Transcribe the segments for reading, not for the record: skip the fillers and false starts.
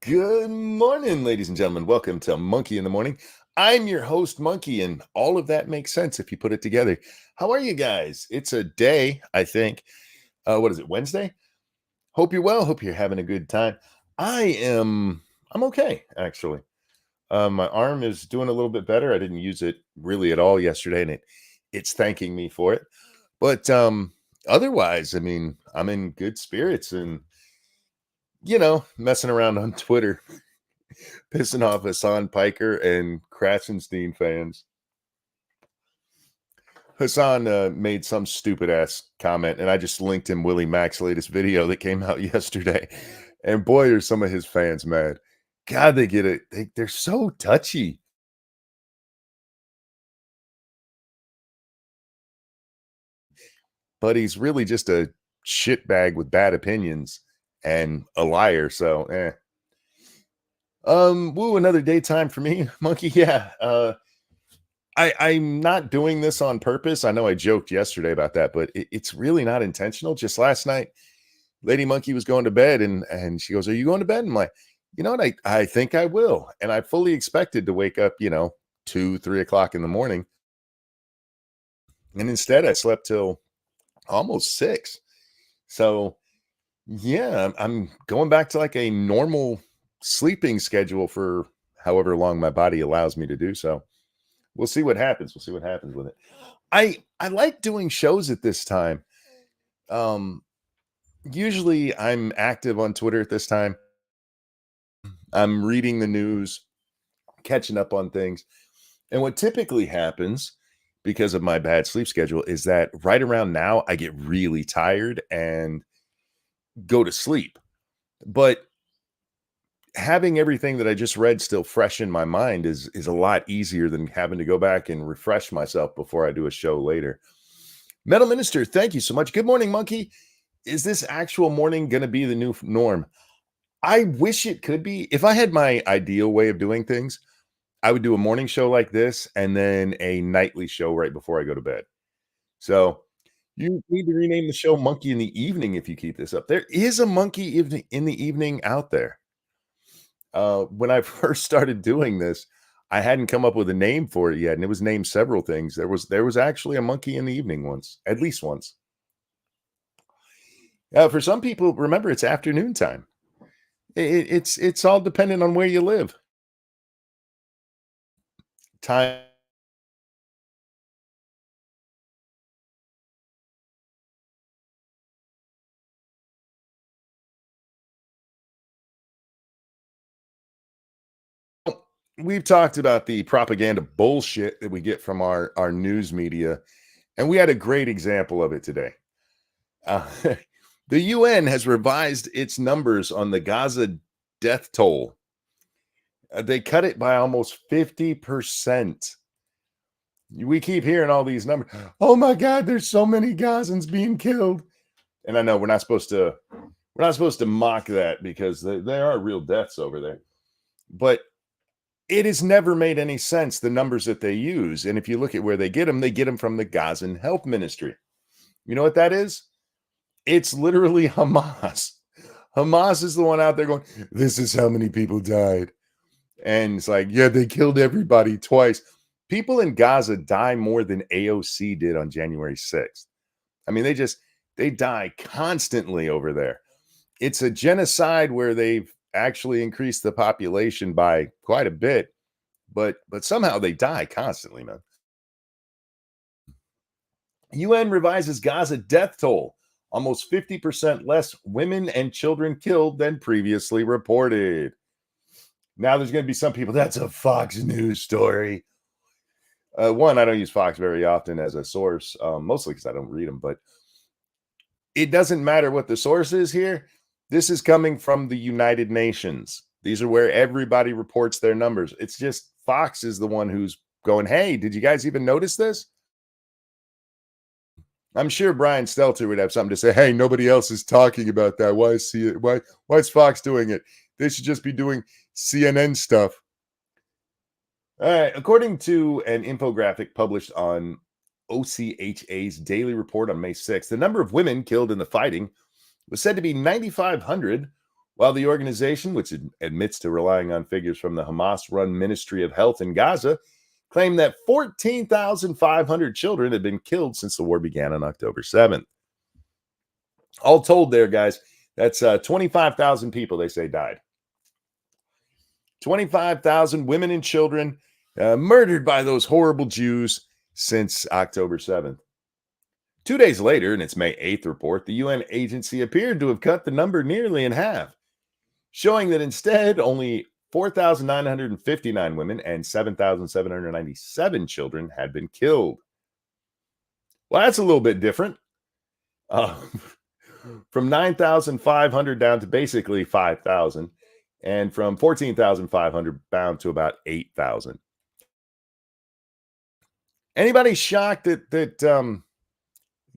Good morning, ladies and gentlemen. Welcome to Monkey in the Morning. I'm your host, Monkey, and all of that makes sense if you put it together. How are you guys? It's a day, I think. What is it, Wednesday? Hope you're well. Hope you're having a good time. I'm okay, actually. My arm is doing a little bit better. I didn't use it really at all yesterday, and it's thanking me for it. But otherwise, I mean, I'm in good spirits and messing around on Twitter pissing off Hassan Piker and Krasenstein fans. Hassan made some stupid ass comment, and I just linked him Willie Mack's latest video that came out yesterday. And boy, are some of his fans mad. God, they get it. They're so touchy. But he's really just a shitbag with bad opinions and a liar. So, woo, another daytime for me, Monkey. Yeah. I'm not doing this on purpose. I know I joked yesterday about that, but it's really not intentional. Just last night, Lady Monkey was going to bed and she goes, "Are you going to bed?" I'm like, you know what? I think I will. And I fully expected to wake up, 2, 3 o'clock in the morning. And instead I slept till almost 6. So yeah, I'm going back to like a normal sleeping schedule for however long my body allows me to do so. We'll see what happens. We'll see what happens with it. I like doing shows at this time. Um, Usually I'm active on Twitter at this time. I'm reading the news, catching up on things. And what typically happens because of my bad sleep schedule is that right around now I get really tired and go to sleep. But having everything that I just read still fresh in my mind is a lot easier than having to go back and refresh myself before I do a show later. Metal Minister, thank you so much. Good morning, Monkey. Is this actual morning going to be the new norm? I wish it could be. If I had my ideal way of doing things, I would do a morning show like this and then a nightly show right before I go to bed. So you need to rename the show Monkey in the Evening if you keep this up. There is a Monkey evening in the evening out there. When I first started doing this, I hadn't come up with a name for it yet, and it was named several things. There was actually a Monkey in the Evening once, at least once. For some people, remember it's afternoon time. It's all dependent on where you live. Time we've talked about the propaganda bullshit that we get from our news media, and we had a great example of it today. Uh, the UN has revised its numbers on the Gaza death toll. They cut it by almost 50%. We keep hearing all these numbers. Oh my God, there's so many Gazans being killed. And I know we're not supposed to mock that because there are real deaths over there. But it has never made any sense, the numbers that they use. And if you look at where they get them from the Gazan Health Ministry. You know what that is? It's literally Hamas. Hamas is the one out there going, "This is how many people died." And it's like, yeah, they killed everybody twice. People in Gaza die more than AOC did on January 6th. I mean, they die constantly over there. It's a genocide where they've actually increased the population by quite a bit, but somehow they die constantly, man. UN revises Gaza death toll. Almost 50% less women and children killed than previously reported. Now there's going to be some people, that's a Fox News story. One, I don't use Fox very often as a source, mostly because I don't read them, but it doesn't matter what the source is here. This is coming from the United Nations. These are where everybody reports their numbers. It's just Fox is the one who's going, "Hey, did you guys even notice this?" I'm sure Brian Stelter would have something to say. "Hey, nobody else is talking about that. Why is Fox doing it? They should just be doing CNN stuff." All right. According to an infographic published on OCHA's daily report on May 6th, the number of women killed in the fighting was said to be 9,500, While the organization, which admits to relying on figures from the Hamas run Ministry of Health in Gaza, claimed that 14,500 children had been killed since the war began on October 7th. All told, there, guys, that's 25,000 people, they say, died. 25,000 women and children murdered by those horrible Jews since October 7th. 2 days later, in its May 8th report, the UN agency appeared to have cut the number nearly in half, showing that instead only 4,959 women and 7,797 children had been killed. Well, that's a little bit different. From 9,500 down to basically 5,000, and from 14,500 down to about 8,000. Anybody shocked that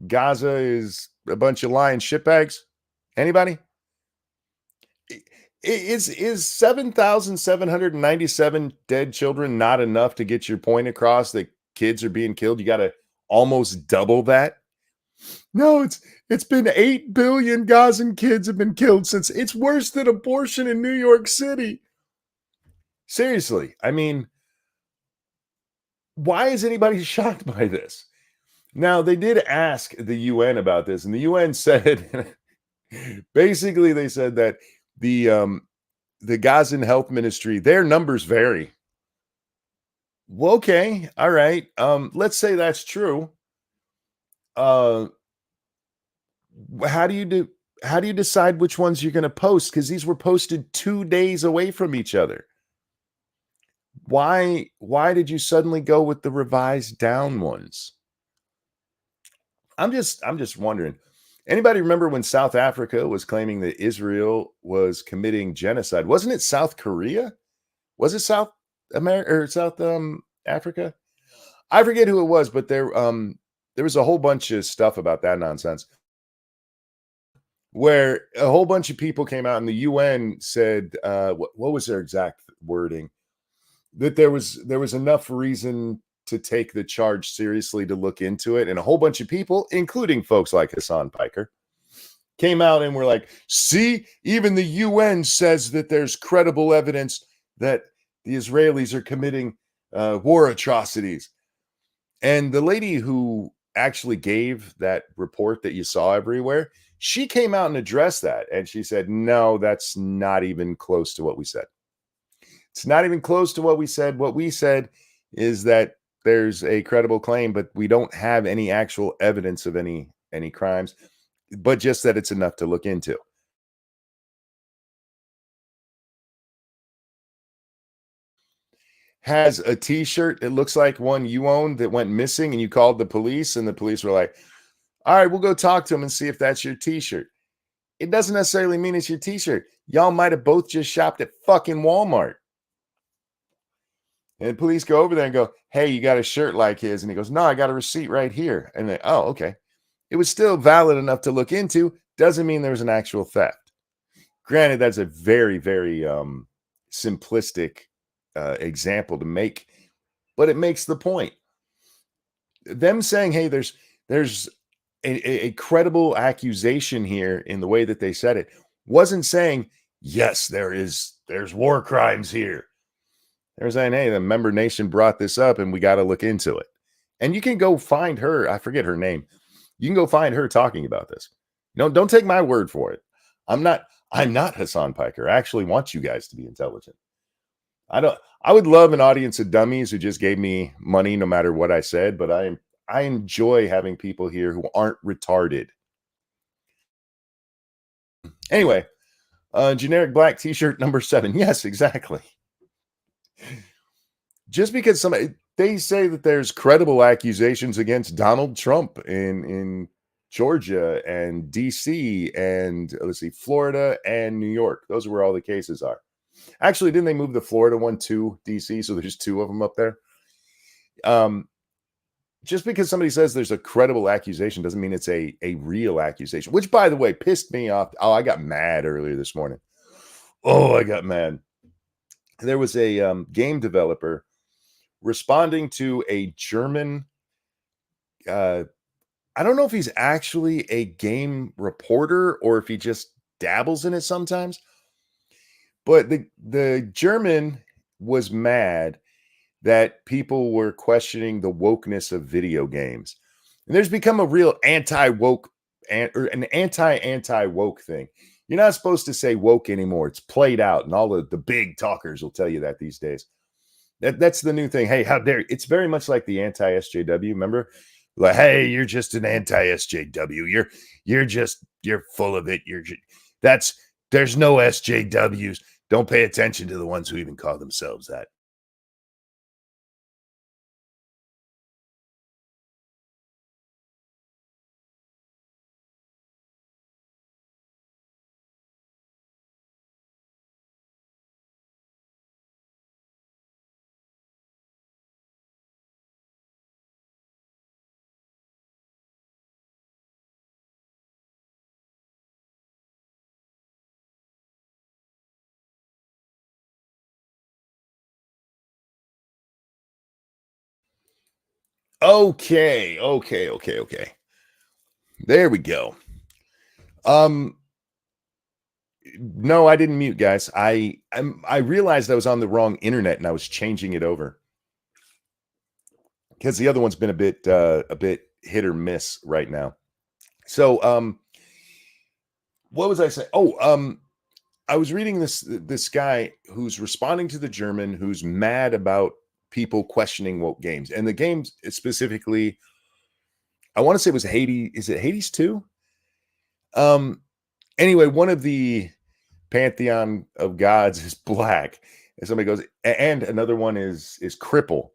Gaza is a bunch of lying shitbags? Anybody? Is 7,797 dead children not enough to get your point across that kids are being killed? You got to almost double that. No, it's been 8 billion Gazan kids have been killed since. It's worse than abortion in New York City. Seriously, I mean, why is anybody shocked by this? Now, they did ask the UN about this, and the UN said, basically, they said that the Gazan Health Ministry, their numbers vary. Well, okay, all right. Let's say that's true. How do you decide which ones you're going to post? Because these were posted 2 days away from each other. Why did you suddenly go with the revised down ones? I'm just wondering. Anybody remember when South Africa was claiming that Israel was committing genocide? Wasn't it South Korea? Was it South America or South Africa? I forget who it was, but there was a whole bunch of stuff about that nonsense where a whole bunch of people came out and the UN said, what was their exact wording? That there was enough reason to take the charge seriously to look into it. And a whole bunch of people, including folks like Hassan Piker, came out and were like, see, even the UN says that there's credible evidence that the Israelis are committing war atrocities. And the lady who actually gave that report that you saw everywhere, she came out and addressed that. And she said, no, that's not even close to what we said. It's not even close to what we said. What we said is that there's a credible claim, but we don't have any actual evidence of any crimes, but just that it's enough to look into. Has a t-shirt, it looks like one you owned, that went missing, and you called the police, and the police were like, all right, we'll go talk to him and see if that's your t-shirt. It doesn't necessarily mean it's your t-shirt. Y'all might have both just shopped at fucking Walmart. And the police go over there and go, hey, you got a shirt like his? And he goes, no, I got a receipt right here. And they, oh, okay. It was still valid enough to look into. Doesn't mean there was an actual theft. Granted, that's a very, very simplistic example to make, but it makes the point. Them saying, hey, there's a credible accusation here in the way that they said it, wasn't saying, yes, there's war crimes here. They're saying, hey, the member nation brought this up and we got to look into it. And you can go find her. I forget her name. You can go find her talking about this. Don't take my word for it. I'm not Hassan Piker. I actually want you guys to be intelligent. I would love an audience of dummies who just gave me money no matter what I said, but I enjoy having people here who aren't retarded. Anyway, generic black t-shirt number 7. Yes, exactly. Just because they say that there's credible accusations against Donald Trump in Georgia and DC and let's see, Florida and New York. Those are where all the cases are. Actually, didn't they move the Florida one to DC? So there's 2 of them up there. Just because somebody says there's a credible accusation doesn't mean it's a real accusation, which, by the way, pissed me off. Oh, I got mad earlier this morning. Oh, I got mad. There was a game developer responding to a German, I don't know if he's actually a game reporter or if he just dabbles in it sometimes, But the German was mad that people were questioning the wokeness of video games. And there's become a real anti-woke or an anti-woke thing. You're not supposed to say woke anymore. It's played out, and all of the big talkers will tell you that these days. That's the new thing. Hey, how dare it's very much like the anti-SJW. Remember, like, hey, you're just an anti-SJW. You're full of it. That's there's no SJWs. Don't pay attention to the ones who even call themselves that. Okay. There we go. Um, no, I didn't mute, guys. I realized I was on the wrong internet and I was changing it over because the other one's been a bit hit or miss right now. So what was I saying? I was reading this guy who's responding to the German who's mad about people questioning woke games. And the games specifically, I want to say it was Hades. Is it Hades 2? Anyway, one of the pantheon of gods is black. And somebody goes, and another one is cripple.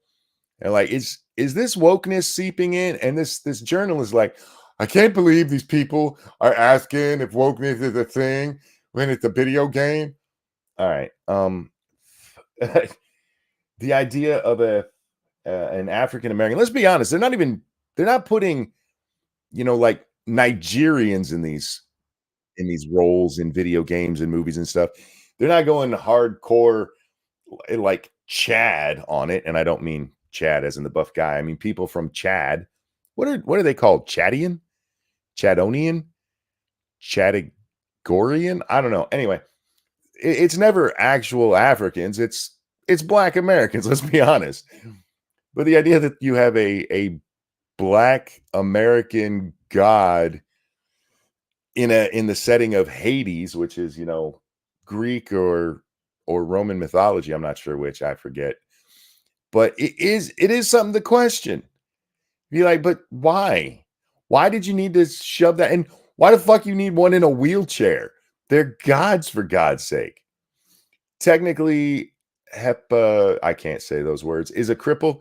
And like, is this wokeness seeping in? And this journal is like, I can't believe these people are asking if wokeness is a thing when it's a video game. All right. The idea of an African American, let's be honest, they're not putting, like Nigerians in these roles in video games and movies and stuff. They're not going hardcore like Chad on it. And I don't mean Chad as in the buff guy. I mean people from Chad. What are they called? Chadian? Chadonian? Chadagorian? I don't know. Anyway, it's never actual Africans. It's black Americans, let's be honest. But the idea that you have a black American god in the setting of Hades, which is, Greek or Roman mythology, I'm not sure which, I forget. But it is something to question. Be like, but why? Why did you need to shove that? And why the fuck you need one in a wheelchair? They're gods, for God's sake. Technically, I can't say those words, is a cripple.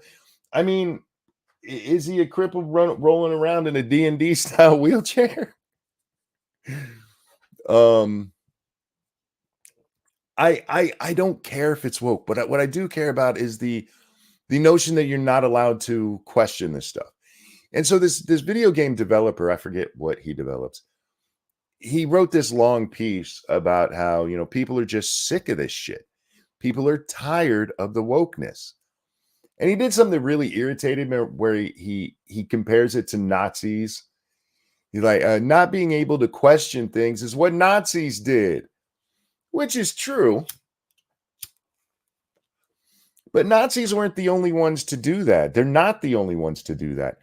I mean, is he a cripple rolling around in a D&D style wheelchair? um I don't care if it's woke, but what I do care about is the notion that you're not allowed to question this stuff. And so this video game developer, I forget what he develops, he wrote this long piece about how, people are just sick of this shit. People are tired of the wokeness. And he did something that really irritated me, where he compares it to Nazis. He's like, not being able to question things is what Nazis did, which is true. But Nazis weren't the only ones to do that. They're not the only ones to do that.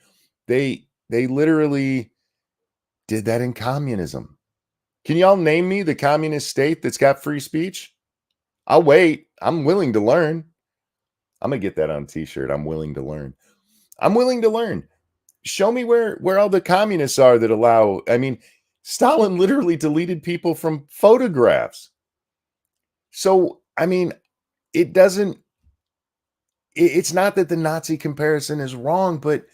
They literally did that in communism. Can y'all name me the communist state that's got free speech? I'll wait. I'm willing to learn. I'm gonna get that on a t-shirt. I'm willing to learn. I'm willing to learn. Show me where all the communists are that allow. I mean, Stalin literally deleted people from photographs. So, I mean, it doesn't. It's not that the Nazi comparison is wrong, but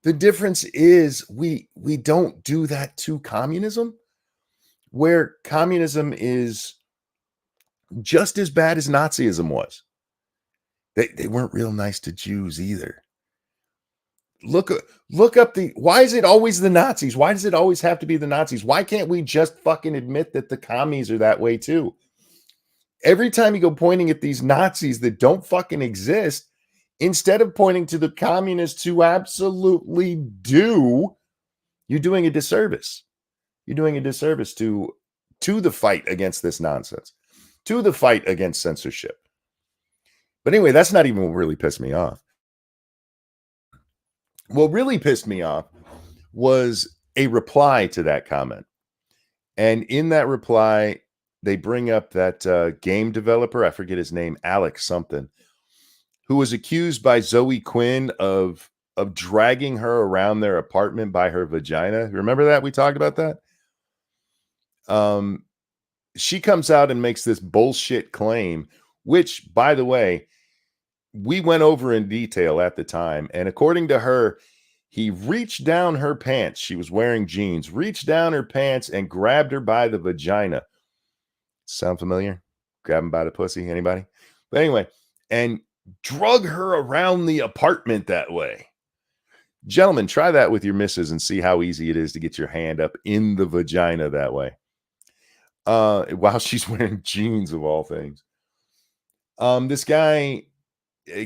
the difference is we don't do that to communism, where communism is just as bad as Nazism was. They weren't real nice to Jews either. Look up why is it always the Nazis? Why does it always have to be the Nazis? Why can't we just fucking admit that the commies are that way too? Every time you go pointing at these Nazis that don't fucking exist, instead of pointing to the communists who absolutely do, you're doing a disservice. You're doing a disservice to the fight against this nonsense. to the fight against censorship. But anyway, that's not even what really pissed me off. What really pissed me off was a reply to that comment. And in that reply, they bring up that game developer, I forget his name, Alex something, who was accused by Zoe Quinn of dragging her around their apartment by her vagina. Remember that? We talked about that. She comes out and makes this bullshit claim, which, by the way, we went over in detail at the time. And according to her, he reached down her pants. She was wearing jeans, reached down her pants and grabbed her by the vagina. Sound familiar? Grab him by the pussy? Anybody? But anyway, and drug her around the apartment that way. Gentlemen, try that with your missus and see how easy it is to get your hand up in the vagina that way. While she's wearing jeans, of all things. This guy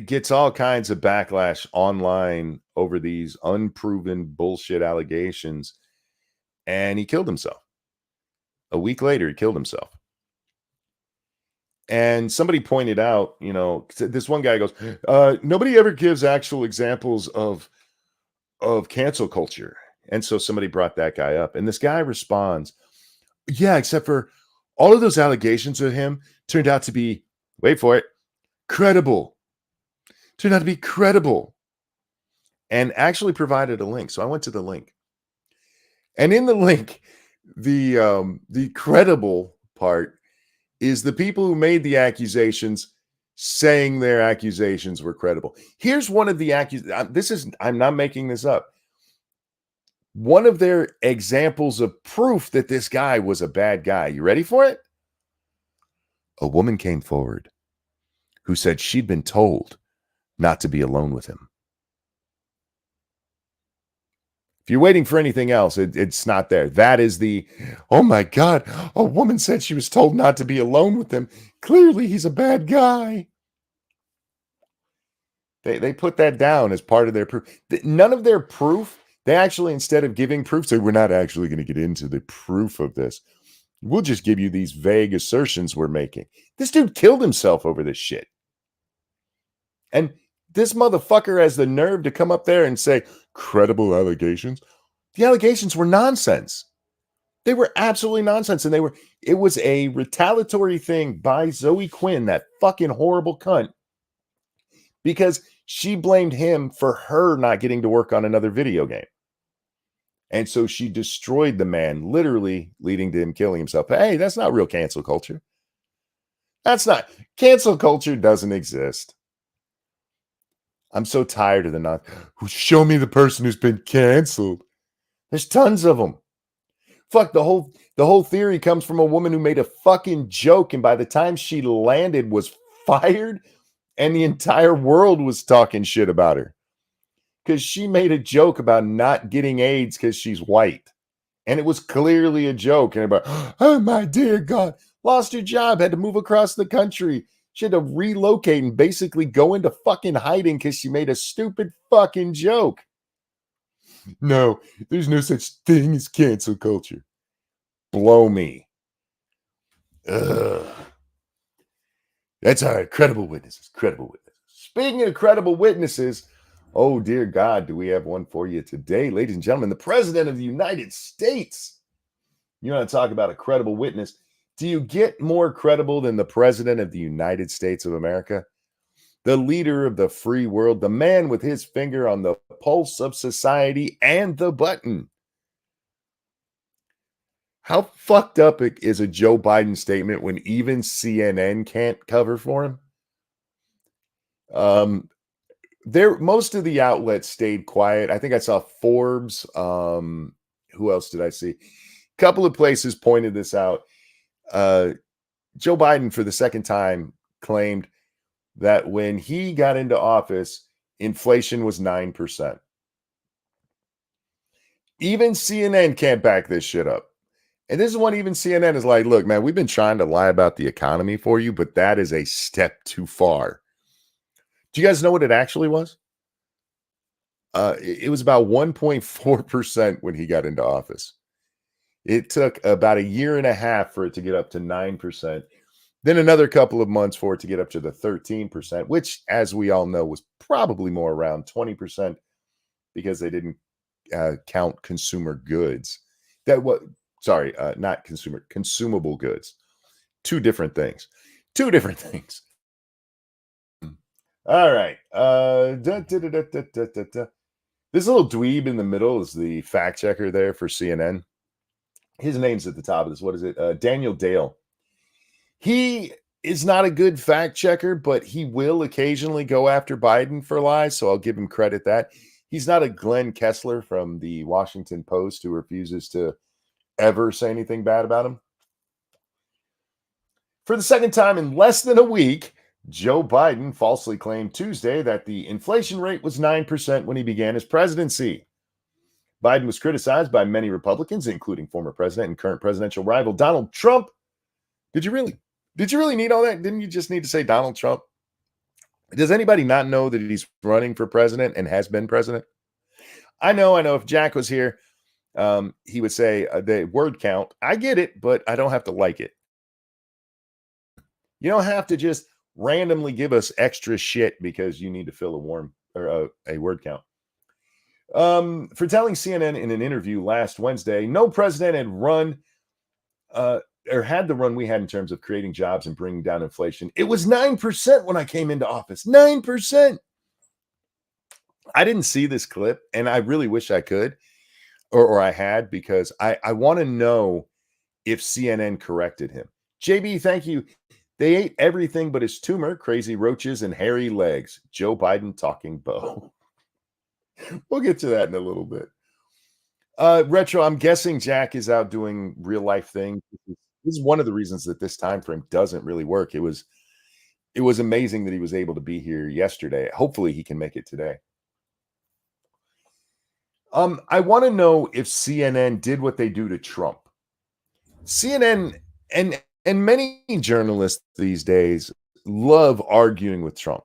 gets all kinds of backlash online over these unproven bullshit allegations, and he killed himself. A week later, he killed himself. And somebody pointed out, this one guy goes, nobody ever gives actual examples of cancel culture. And so somebody brought that guy up, and this guy responds, yeah, except for all of those allegations of him turned out to be, wait for it, credible. Turned out to be credible. And actually provided a link. So I went to the link. And in the link, the credible part is the people who made the accusations saying their accusations were credible. Here's one of the accusations. I'm not making this up. One of their examples of proof that this guy was a bad guy. You ready for it? A woman came forward who said she'd been told not to be alone with him. If you're waiting for anything else, it's not there. That is oh my God, a woman said she was told not to be alone with him. Clearly, he's a bad guy. They put that down as part of their proof. None of their proof, they actually, instead of giving proof, say, we're not actually going to get into the proof of this. We'll just give you these vague assertions we're making. This dude killed himself over this shit. And this motherfucker has the nerve to come up there and say, credible allegations. The allegations were nonsense. They were absolutely nonsense. And it was a retaliatory thing by Zoe Quinn, that fucking horrible cunt, because she blamed him for her not getting to work on another video game. And so she destroyed the man, literally leading to him killing himself. Hey, that's not real cancel culture. Cancel culture doesn't exist. I'm so tired of show me the person who's been canceled. There's tons of them. Fuck, the whole theory comes from a woman who made a fucking joke, and by the time she landed was fired, and the entire world was talking shit about her because she made a joke about not getting AIDS because she's white. And it was clearly a joke. And everybody, oh my dear God, lost her job, had to move across the country. She had to relocate and basically go into fucking hiding because she made a stupid fucking joke. No, there's no such thing as cancel culture. Blow me. Ugh. That's all right. Credible witnesses. Speaking of credible witnesses, oh dear God, do we have one for you today, ladies and gentlemen? The President of the United States. You want to talk about a credible witness? Do you get more credible than the President of the United States of America? The leader of the free world, the man with his finger on the pulse of society and the button. How fucked up is a Joe Biden statement when even CNN can't cover for him? Most of the outlets stayed quiet. I think I saw Forbes. Who else did I see? A couple of places pointed this out. Joe Biden, for the second time, claimed that when he got into office, inflation was 9%. Even CNN can't back this shit up. And this is when even CNN is like, look, man, we've been trying to lie about the economy for you, but that is a step too far. Do you guys know what it actually was? It was about 1.4% when he got into office. It took about a year and a half for it to get up to 9%. Then another couple of months for it to get up to the 13%, which, as we all know, was probably more around 20% because they didn't count consumer goods. That what? Sorry, not consumer, consumable goods. Two different things. Two different things. All right. This little dweeb in the middle is the fact checker there for CNN. His name's at the top of this. What is it? Daniel Dale. He is not a good fact checker, but he will occasionally go after Biden for lies. So I'll give him credit that. He's not a Glenn Kessler from the Washington Post who refuses to ever say anything bad about him. For the second time in less than a week, Joe Biden falsely claimed Tuesday that the inflation rate was 9% when he began his presidency. Biden was criticized by many Republicans, including former president and current presidential rival Donald Trump. Did you really need all that? Didn't you just need to say Donald Trump? Does anybody not know that he's running for president and has been president? I know. If Jack was here, he would say the word count. I get it, but I don't have to like it. You don't have to just randomly give us extra shit because you need to fill a word count. For telling CNN in an interview last Wednesday, no president had run or had the run we had in terms of creating jobs and bringing down inflation. It was 9% when I came into office. 9%. I didn't see this clip, and I really wish I could, or I had, because I want to know if CNN corrected him. JB, thank you. They ate everything but his tumor, crazy roaches, and hairy legs. Joe Biden talking Bo. We'll get to that in a little bit. Retro, I'm guessing Jack is out doing real life things. This is one of the reasons that this time frame doesn't really work. It was amazing that he was able to be here yesterday. Hopefully he can make it today. I want to know if CNN did what they do to Trump. CNN and many journalists these days love arguing with Trump.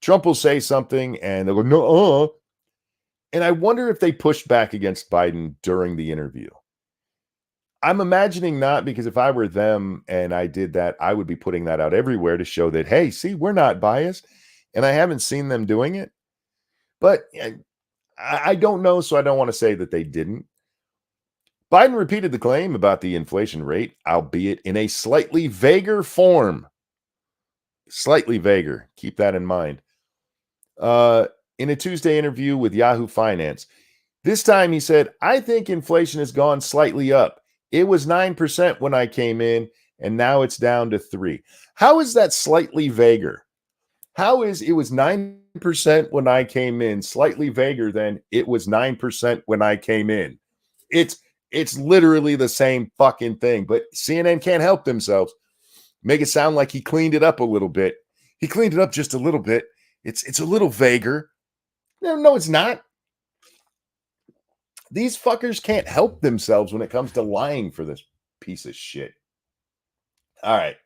Trump will say something and they'll go, no, and I wonder if they pushed back against Biden during the interview. I'm imagining not, because if I were them and I did that, I would be putting that out everywhere to show that, hey, see, we're not biased. And I haven't seen them doing it. But I don't know, so I don't want to say that they didn't. Biden repeated the claim about the inflation rate, albeit in a slightly vaguer form. Slightly vaguer. Keep that in mind. In a Tuesday interview with Yahoo Finance, this time he said, I think inflation has gone slightly up. It was 9% when I came in, and now it's down to 3%. How is that slightly vaguer? How is it was 9% when I came in, slightly vaguer than it was 9% when I came in? It's literally the same fucking thing, but CNN can't help themselves. Make it sound like he cleaned it up a little bit. He cleaned it up just a little bit. It's a little vaguer. No, it's not. These fuckers can't help themselves when it comes to lying for this piece of shit. All right.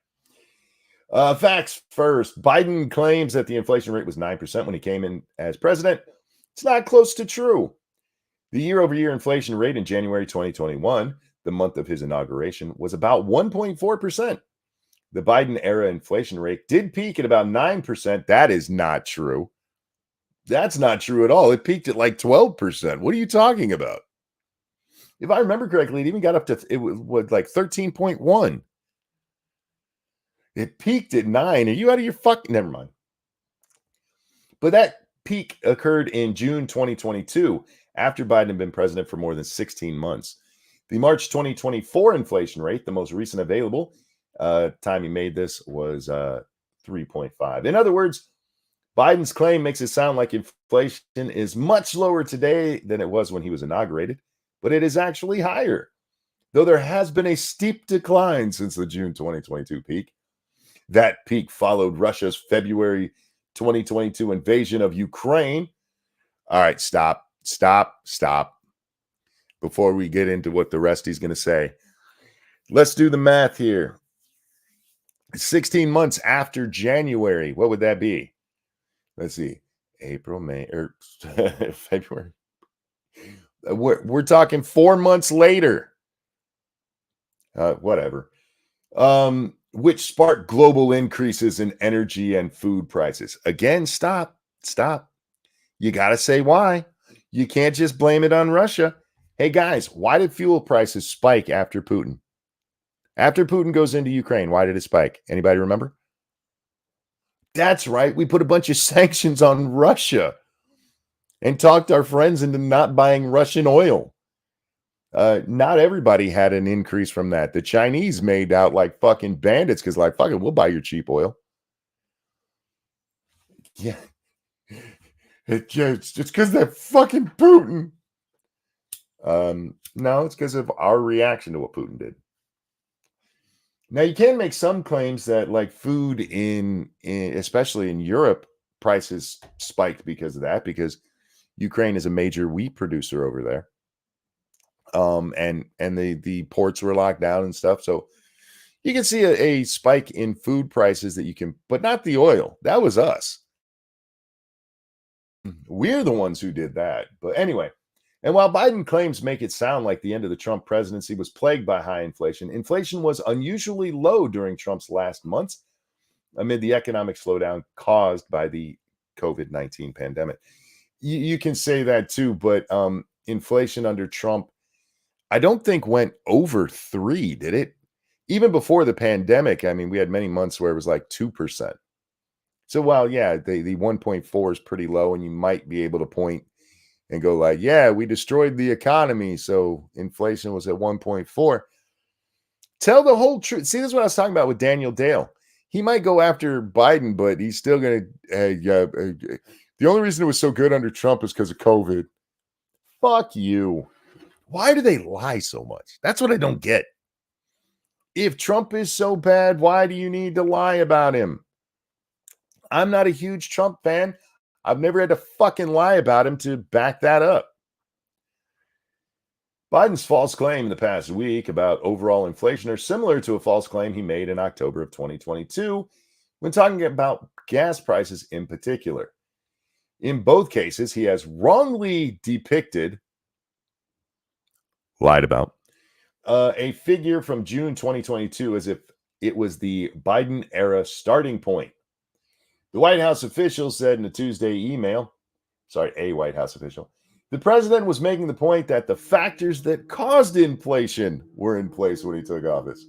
Facts first. Biden claims that the inflation rate was 9% when he came in as president. It's not close to true. The year-over-year inflation rate in January 2021, the month of his inauguration, was about 1.4%. The Biden-era inflation rate did peak at about 9%. That is not true. That's not true at all. It peaked at like 12%. What are you talking about? If I remember correctly, it even got up to, it was like 13.1. It peaked at 9. Are you out of your fucking, never mind. But that peak occurred in June 2022, after Biden had been president for more than 16 months. The March 2024 inflation rate, the most recent available, time he made this, was 3.5. In other words, Biden's claim makes it sound like inflation is much lower today than it was when he was inaugurated, but it is actually higher, though there has been a steep decline since the June 2022 peak. That peak followed Russia's February 2022 invasion of Ukraine. All right, stop. Before we get into what the rest he's going to say, let's do the math here. 16 months after January, what would that be? Let's see. April, May, or February. We're talking 4 months later. Whatever. which sparked global increases in energy and food prices. Again, stop. You got to say why. You can't just blame it on Russia. Hey guys, why did fuel prices spike after Putin? After Putin goes into Ukraine, why did it spike? Anybody remember? That's right. We put a bunch of sanctions on Russia and talked our friends into not buying Russian oil. Not everybody had an increase from that. The Chinese made out like fucking bandits because, like, fuck it, we'll buy your cheap oil. Yeah, it's because that fucking Putin. No, it's because of our reaction to what Putin did. Now you can make some claims that, like, food in especially in Europe, prices spiked because of that, because Ukraine is a major wheat producer over there. And the ports were locked down and stuff. So you can see a spike in food prices that you can, but not the oil. That was us. We're the ones who did that. But anyway, and while Biden claims make it sound like the end of the Trump presidency was plagued by high inflation, inflation was unusually low during Trump's last months amid the economic slowdown caused by the COVID-19 pandemic. You can say that too, but inflation under Trump, I don't think went over 3, did it? Even before the pandemic, I mean, we had many months where it was like 2%. So while, yeah, the 1.4 is pretty low, and you might be able to point and go like, yeah, we destroyed the economy, so inflation was at 1.4. Tell the whole truth. See, this is what I was talking about with Daniel Dale. He might go after Biden, but he's still going to, the only reason it was so good under Trump is because of COVID. Fuck you. Why do they lie so much? That's what I don't get. If Trump is so bad, why do you need to lie about him? I'm not a huge Trump fan. I've never had to fucking lie about him to back that up. Biden's false claim in the past week about overall inflation are similar to a false claim he made in October of 2022 when talking about gas prices in particular. In both cases, he has wrongly depicted, lied about, a figure from June 2022 as if it was the Biden era starting point. The White House official said in a Tuesday email, a White House official, the president was making the point that the factors that caused inflation were in place when he took office.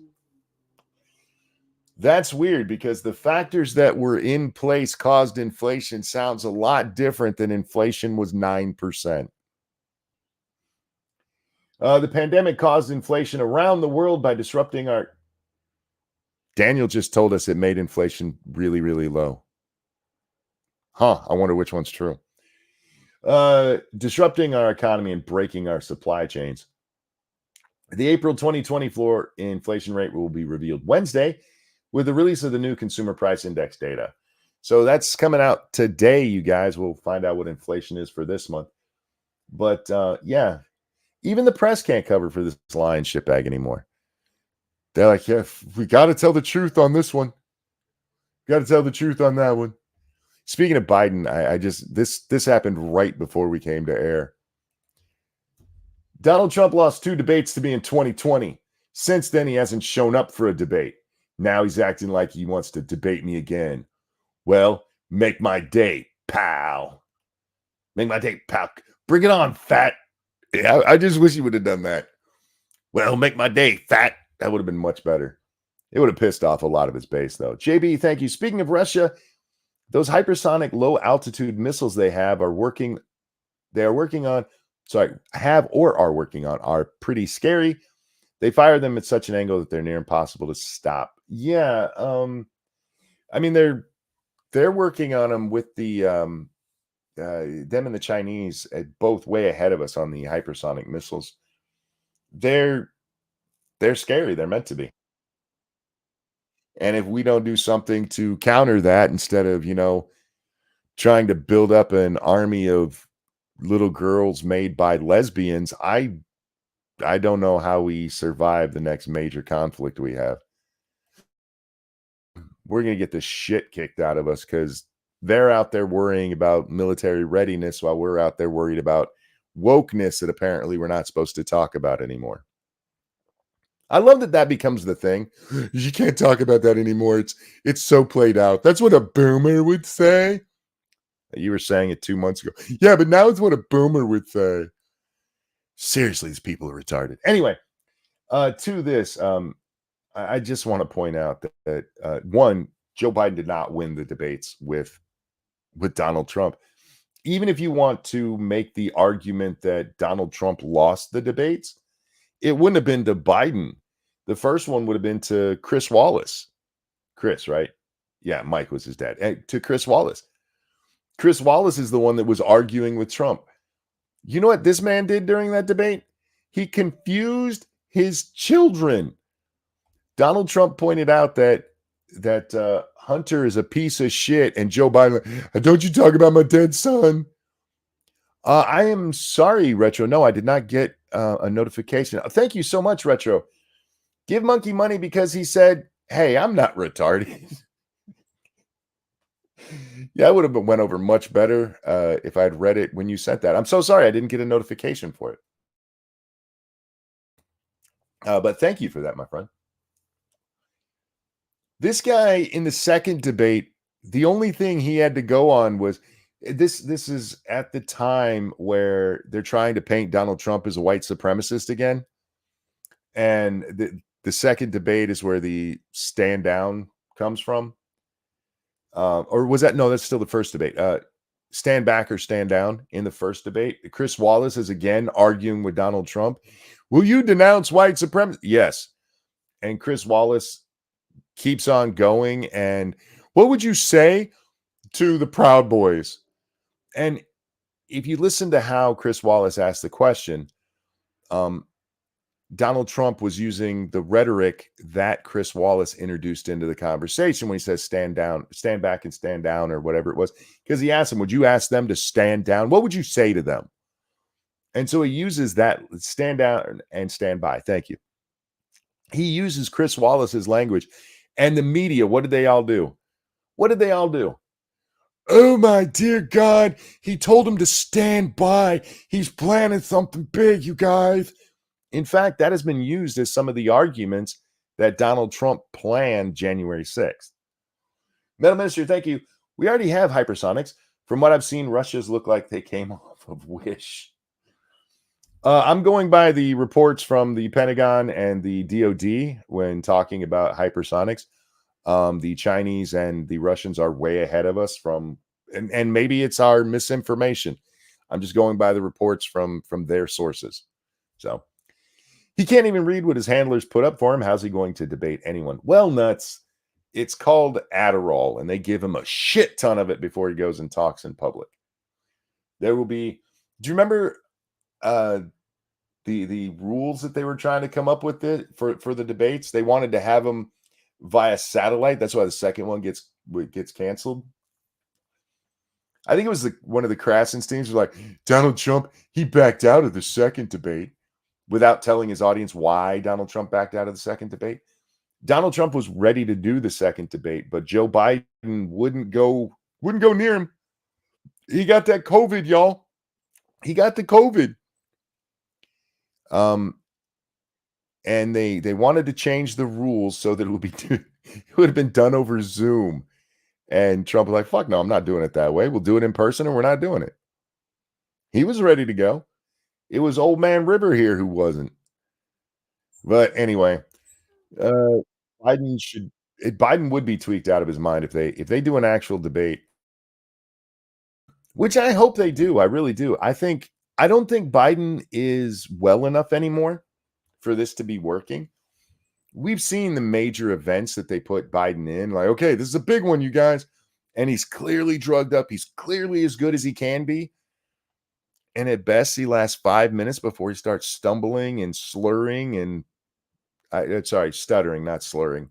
That's weird, because the factors that were in place caused inflation sounds a lot different than inflation was 9%. The pandemic caused inflation around the world by disrupting our... Daniel just told us it made inflation really, really low. I wonder which one's true. Disrupting our economy and breaking our supply chains. The April 2024 inflation rate will be revealed Wednesday with the release of the new consumer price index data. So that's coming out today, you guys. We'll find out what inflation is for this month. But yeah, even the press can't cover for this lying shitbag anymore. They're like, yeah, we got to tell the truth on this one. Got to tell the truth on that one. Speaking of Biden, I just, this happened right before we came to air. Donald Trump lost 2 debates to me in 2020. Since then, he hasn't shown up for a debate. Now he's acting like he wants to debate me again. Well, make my day, pal. Make my day, pal. Bring it on, fat. Yeah, I just wish he would have done that. Well, make my day, fat. That would have been much better. It would have pissed off a lot of his base, though. JB, thank you. Speaking of Russia, those hypersonic low-altitude missiles they are working on are pretty scary. They fire them at such an angle that they're near impossible to stop. Yeah, I mean, they're working on them with the them and the Chinese both way ahead of us on the hypersonic missiles. They're scary. They're meant to be. And if we don't do something to counter that, instead of, trying to build up an army of little girls made by lesbians, I don't know how we survive the next major conflict we have. We're going to get the shit kicked out of us because they're out there worrying about military readiness while we're out there worried about wokeness that apparently we're not supposed to talk about anymore. I love that that becomes the thing. You can't talk about that anymore. It's so played out. That's what a boomer would say. You were saying it 2 months ago. Yeah, but now it's what a boomer would say. Seriously, these people are retarded. Anyway, to this, I just want to point out that one, Joe Biden did not win the debates with Donald Trump. Even if you want to make the argument that Donald Trump lost the debates, it wouldn't have been to Biden. The first one would have been to Chris Wallace. Chris, right? Yeah, Mike was his dad. To Chris Wallace. Chris Wallace is the one that was arguing with Trump. You know what this man did during that debate? He confused his children. Donald Trump pointed out that Hunter is a piece of shit, and Joe Biden, don't you talk about my dead son? I am sorry, Retro. No, I did not get a notification. Thank you so much, Retro. Give Monkey money because he said, "Hey, I'm not retarded." Yeah, I would have went over much better if I had read it when you sent that. I'm so sorry I didn't get a notification for it. But thank you for that, my friend. This guy in the second debate, the only thing he had to go on was this is at the time where they're trying to paint Donald Trump as a white supremacist again. And the second debate is where the stand down comes from. Or was that no, that's still the first debate. Stand back or stand down in the first debate. Chris Wallace is again arguing with Donald Trump. Will you denounce white supremacy? Yes. And Chris Wallace keeps on going. And what would you say to the Proud Boys? And if you listen to how Chris Wallace asked the question, um, Donald Trump was using the rhetoric that Chris Wallace introduced into the conversation when he says stand down, stand back and stand down, or whatever it was. Because he asked him, would you ask them to stand down? What would you say to them? And so he uses that stand down and stand by. Thank you. He uses Chris Wallace's language. And the media, what did they all do? What did they all do? Oh my dear God, he told him to stand by. He's planning something big, you guys. In fact, that has been used as some of the arguments that Donald Trump planned January 6th. Metal Minister, thank you. We already have hypersonics. From what I've seen, Russia's look like they came off of Wish. I'm going by the reports from the Pentagon and the DoD when talking about hypersonics. The Chinese and the Russians are way ahead of us and maybe it's our misinformation. I'm just going by the reports from their sources. So he can't even read what his handlers put up for him. How's he going to debate anyone? Well, nuts. It's called Adderall, and they give him a shit ton of it before he goes and talks in public. There will be. Do you remember the rules that they were trying to come up with for the debates? They wanted to have them via satellite. That's why the second one gets canceled. I think it was one of the Krasensteins teams was like, Donald Trump, he backed out of the second debate without telling his audience why Donald Trump backed out of the second debate. Donald Trump was ready to do the second debate, but Joe Biden wouldn't go near him. He got that COVID, y'all. He got the COVID. And they wanted to change the rules so that it would have been done over Zoom. And Trump was like, fuck no, I'm not doing it that way. We'll do it in person and we're not doing it. He was ready to go. It was old man River here who wasn't. But anyway, Biden would be tweaked out of his mind if they do an actual debate, which I hope they do. I really do. I don't think Biden is well enough anymore for this to be working. We've seen the major events that they put Biden in, like, okay, this is a big one, you guys. And he's clearly drugged up. He's clearly as good as he can be. And at best, he lasts 5 minutes before he starts stumbling and slurring and stuttering, not slurring.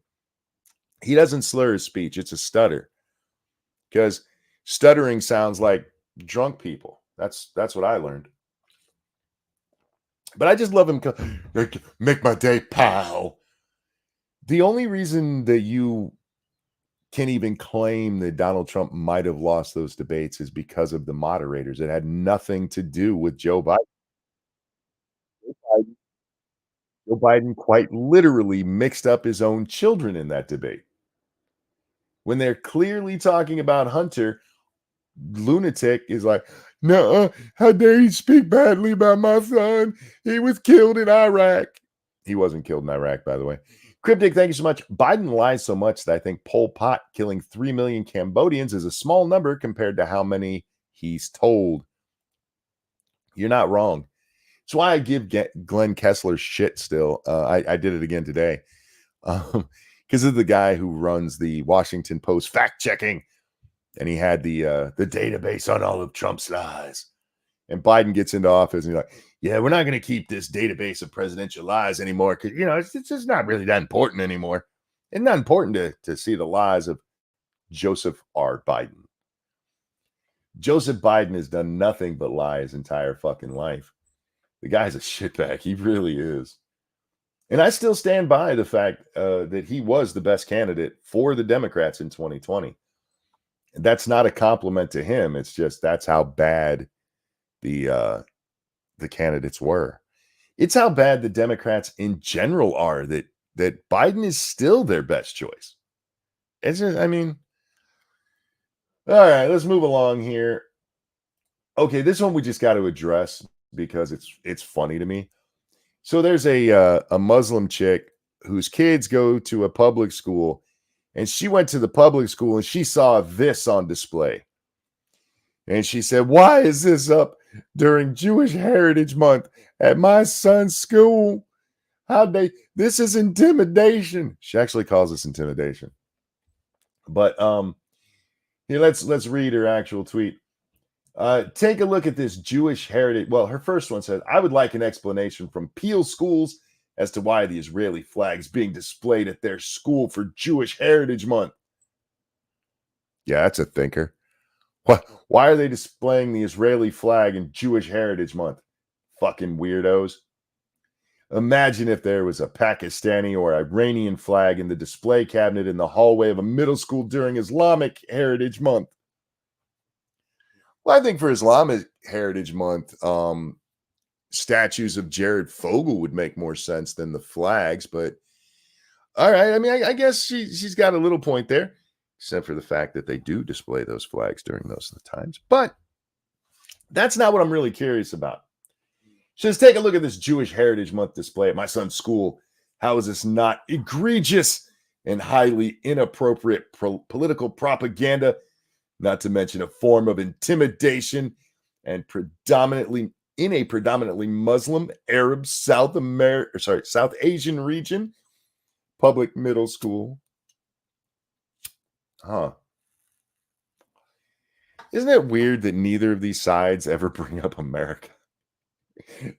He doesn't slur his speech. It's a stutter because stuttering sounds like drunk people. That's what I learned. But I just love him. Make my day, pal. The only reason that you can even claim that Donald Trump might have lost those debates is because of the moderators. It had nothing to do with Joe Biden. Joe Biden quite literally mixed up his own children in that debate. When they're clearly talking about Hunter, lunatic is like, no, how dare you speak badly about my son? He was killed in Iraq. He wasn't killed in Iraq, by the way. Cryptic, thank you so much. Biden lies so much that I think Pol Pot killing 3 million Cambodians is a small number compared to how many he's told. You're not wrong. That's why I give Glenn Kessler shit still. I did it again today. Because of the guy who runs the Washington Post fact checking, and he had the database on all of Trump's lies. And Biden gets into office, and he's like, "Yeah, we're not going to keep this database of presidential lies anymore because it's just not really that important anymore. It's not important to see the lies of Joseph R. Biden. Joseph Biden has done nothing but lie his entire fucking life. The guy's a shitbag. He really is." And I still stand by the fact that he was the best candidate for the Democrats in 2020. That's not a compliment to him. It's just that's how bad the candidates were. It's how bad the Democrats in general are that Biden is still their best choice. It's just, I mean, all right, let's move along here. Okay, this one we just got to address because it's funny to me. So there's a Muslim chick whose kids go to a public school, and she went to the public school and she saw this on display. And she said, "Why is this up during Jewish Heritage Month at my son's school? This is intimidation." She actually calls this intimidation. But here, let's read her actual tweet. Take a look at this Jewish heritage. Well, her first one says, "I would like an explanation from Peel schools as to why the Israeli flag is being displayed at their school for Jewish Heritage Month." Yeah, that's a thinker. Why are they displaying the Israeli flag in Jewish Heritage Month? Fucking weirdos. Imagine if there was a Pakistani or Iranian flag in the display cabinet in the hallway of a middle school during Islamic Heritage Month. Well, I think for Islamic Heritage Month, statues of Jared Fogle would make more sense than the flags. But all right, I mean, I guess she's got a little point there, except for the fact that they do display those flags during those times. But that's not what I'm really curious about. She says, "Take a look at this Jewish Heritage Month display at my son's school. How is this not egregious and highly inappropriate political propaganda? Not to mention a form of intimidation and predominantly in a predominantly Muslim, Arab, South Asian region, public middle school." Huh. Isn't it weird that neither of these sides ever bring up America?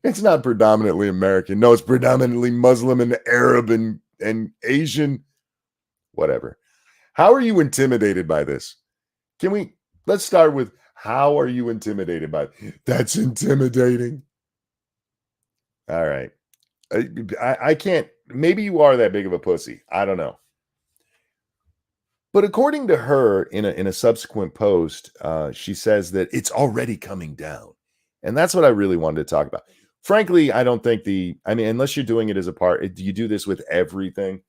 It's not predominantly American. No, it's predominantly Muslim and Arab and Asian. Whatever. How are you intimidated by this? Let's start with how are you intimidated by it? That's intimidating. All right. I can't. Maybe you are that big of a pussy. I don't know. But according to her, in a subsequent post, she says that it's already coming down, and that's what I really wanted to talk about. Frankly, I don't think unless you're doing it as a part, you do this with everything.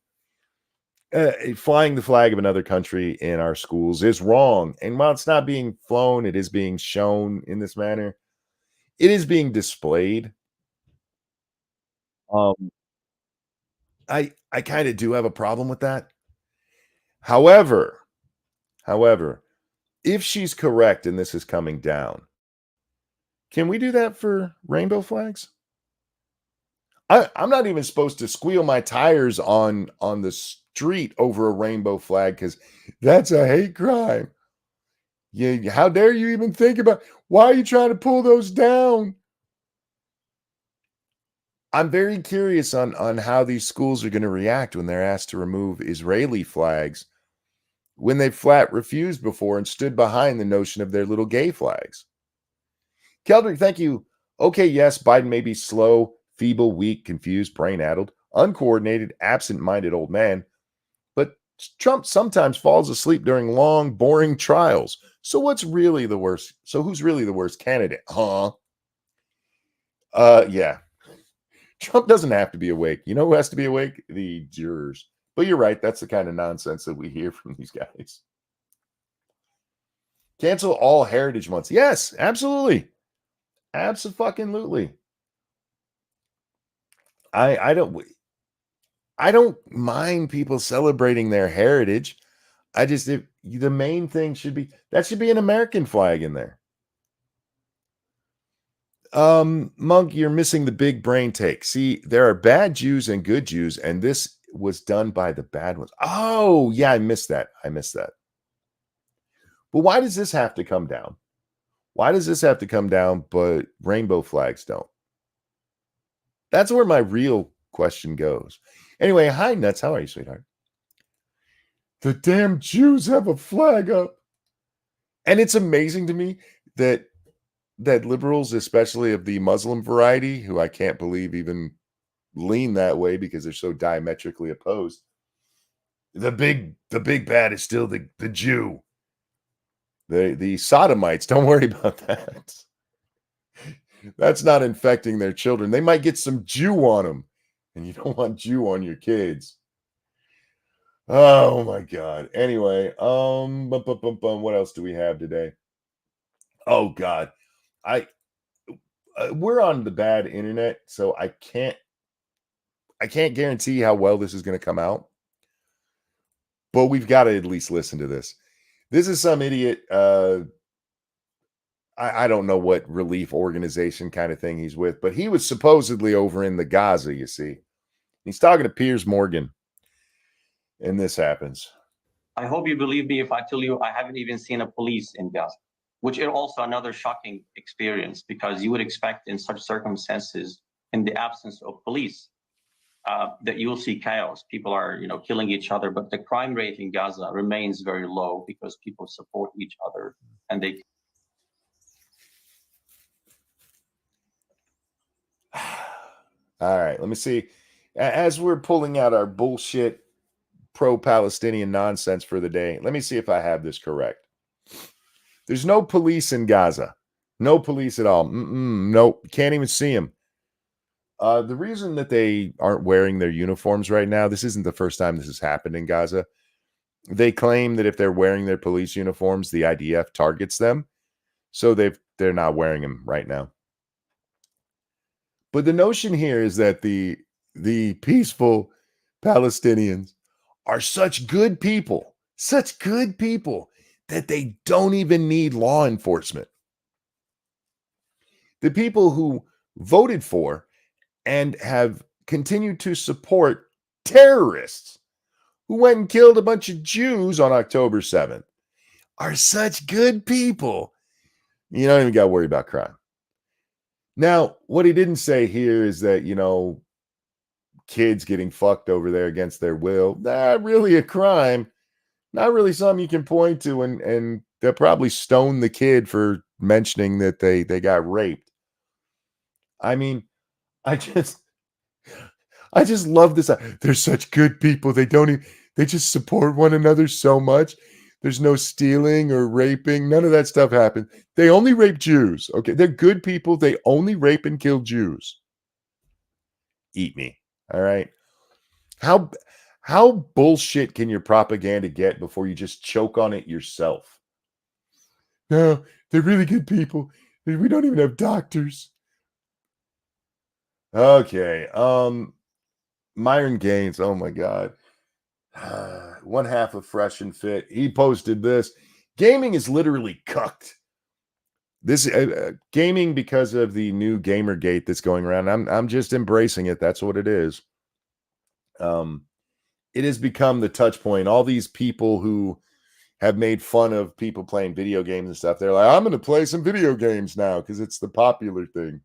Flying the flag of another country in our schools is wrong, and while it's not being flown, it is being shown in this manner. It is being displayed. Um, I kind of do have a problem with that. However, if she's correct and this is coming down, can we do that for rainbow flags? I'm not even supposed to squeal my tires on the street over a rainbow flag because that's a hate crime. Yeah, how dare you even think about why are you trying to pull those down? I'm very curious on how these schools are going to react when they're asked to remove Israeli flags when they flat refused before and stood behind the notion of their little gay flags. Keldrick, thank you. Okay, yes, Biden may be slow, feeble, weak, confused, brain-addled, uncoordinated, absent-minded old man, but Trump sometimes falls asleep during long, boring trials. So what's really the worst? So who's really the worst candidate? Huh? Yeah. Trump doesn't have to be awake. You know who has to be awake? The jurors. But you're right. That's the kind of nonsense that we hear from these guys. Cancel all heritage months. Yes, absolutely. Absolutely. I don't mind people celebrating their heritage. I just the main thing should be an American flag in there. Monk, you're missing the big brain take. See, there are bad Jews and good Jews, and this was done by the bad ones. Oh, yeah, I missed that. But why does this have to come down? Why does this have to come down, but rainbow flags don't? That's where my real question goes. Anyway, hi, Nuts. How are you, sweetheart? The damn Jews have a flag up. And it's amazing to me that liberals, especially of the Muslim variety, who I can't believe even lean that way because they're so diametrically opposed. The big bad is still the Jew. The sodomites, don't worry about that. That's not infecting their children. They might get some Jew on them, and you don't want Jew on your kids. Oh my God. Anyway, what else do we have today? Oh God, we're on the bad internet, so I can't guarantee how well this is going to come out, but we've got to at least listen to this. This is some idiot. I don't know what relief organization kind of thing he's with, but he was supposedly over in the Gaza. You see, he's talking to Piers Morgan, and this happens. I hope you believe me if I tell you I haven't even seen a police in Gaza, which is also another shocking experience because you would expect in such circumstances, in the absence of police, that you will see chaos. People are, killing each other, but the crime rate in Gaza remains very low because people support each other and they. All right, let me see. As we're pulling out our bullshit pro-Palestinian nonsense for the day, let me see if I have this correct. There's no police in Gaza. No police at all. Nope. Can't even see them. The reason that they aren't wearing their uniforms right now, this isn't the first time this has happened in Gaza. They claim that if they're wearing their police uniforms, the IDF targets them. So they're not wearing them right now. But the notion here is that the peaceful Palestinians are such good people that they don't even need law enforcement. The people who voted for and have continued to support terrorists who went and killed a bunch of Jews on October 7th are such good people. You don't even got to worry about crime. Now, what he didn't say here is that, kids getting fucked over there against their will, not really a crime, not really something you can point to, and they'll probably stone the kid for mentioning that they got raped. I mean, I just love this. They're such good people. They just support one another so much. There's no stealing or raping. None of that stuff happened. They only rape Jews. Okay, they're good people. They only rape and kill Jews. Eat me. All right. How bullshit can your propaganda get before you just choke on it yourself? No, they're really good people. We don't even have doctors. Okay. Myron Gaines. Oh my God. One half of Fresh and Fit. He posted this. Gaming is literally cucked. This gaming, because of the new Gamergate that's going around. I'm just embracing it. That's what it is. It has become the touch point. All these people who have made fun of people playing video games and stuff, they're like, I'm going to play some video games now because it's the popular thing.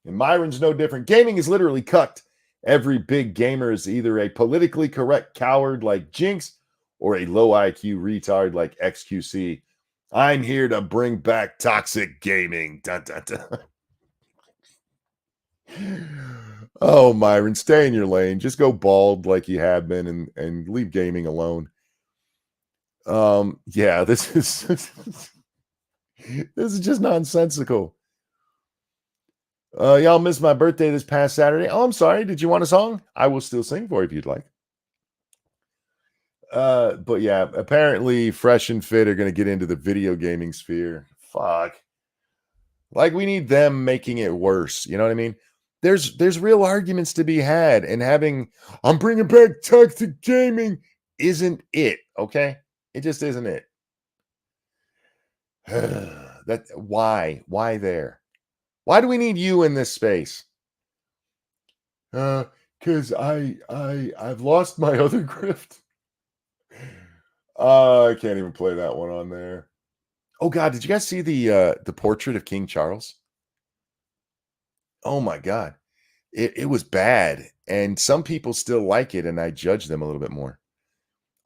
And Myron's no different. Gaming is literally cucked. Every big gamer is either a politically correct coward like Jinx or a low IQ retard like XQC. I'm here to bring back toxic gaming. Dun, dun, dun. Oh, Myron, stay in your lane. Just go bald like you have been and leave gaming alone. Yeah, this is this is just nonsensical. Y'all missed my birthday this past Saturday. Oh, I'm sorry. Did you want a song? I will still sing for you if you'd like. But yeah, apparently Fresh and Fit are going to get into the video gaming sphere. Fuck. Like we need them making it worse. You know what I mean? There's real arguments to be had, and having I'm bringing back toxic gaming isn't it. Okay, it just isn't it. That why there? Why do we need you in this space? Because I've lost my other grift. I can't even play that one on there. Oh God, did you guys see the portrait of King Charles? Oh my God. It was bad. And some people still like it, and I judge them a little bit more.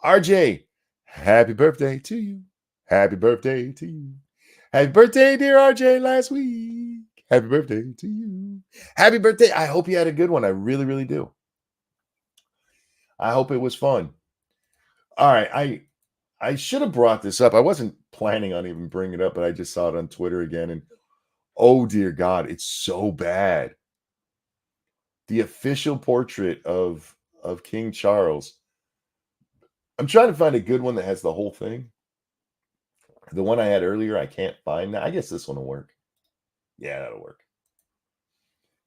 RJ, happy birthday to you. Happy birthday to you. Happy birthday, dear RJ, last week. Happy birthday to you. Happy birthday. I hope you had a good one. I really, really do. I hope it was fun. All right. I should have brought this up. I wasn't planning on even bringing it up, but I just saw it on Twitter again. And oh, dear God, it's so bad. The official portrait of King Charles. I'm trying to find a good one that has the whole thing. The one I had earlier, I can't find. I guess this one will work. Yeah, that'll work.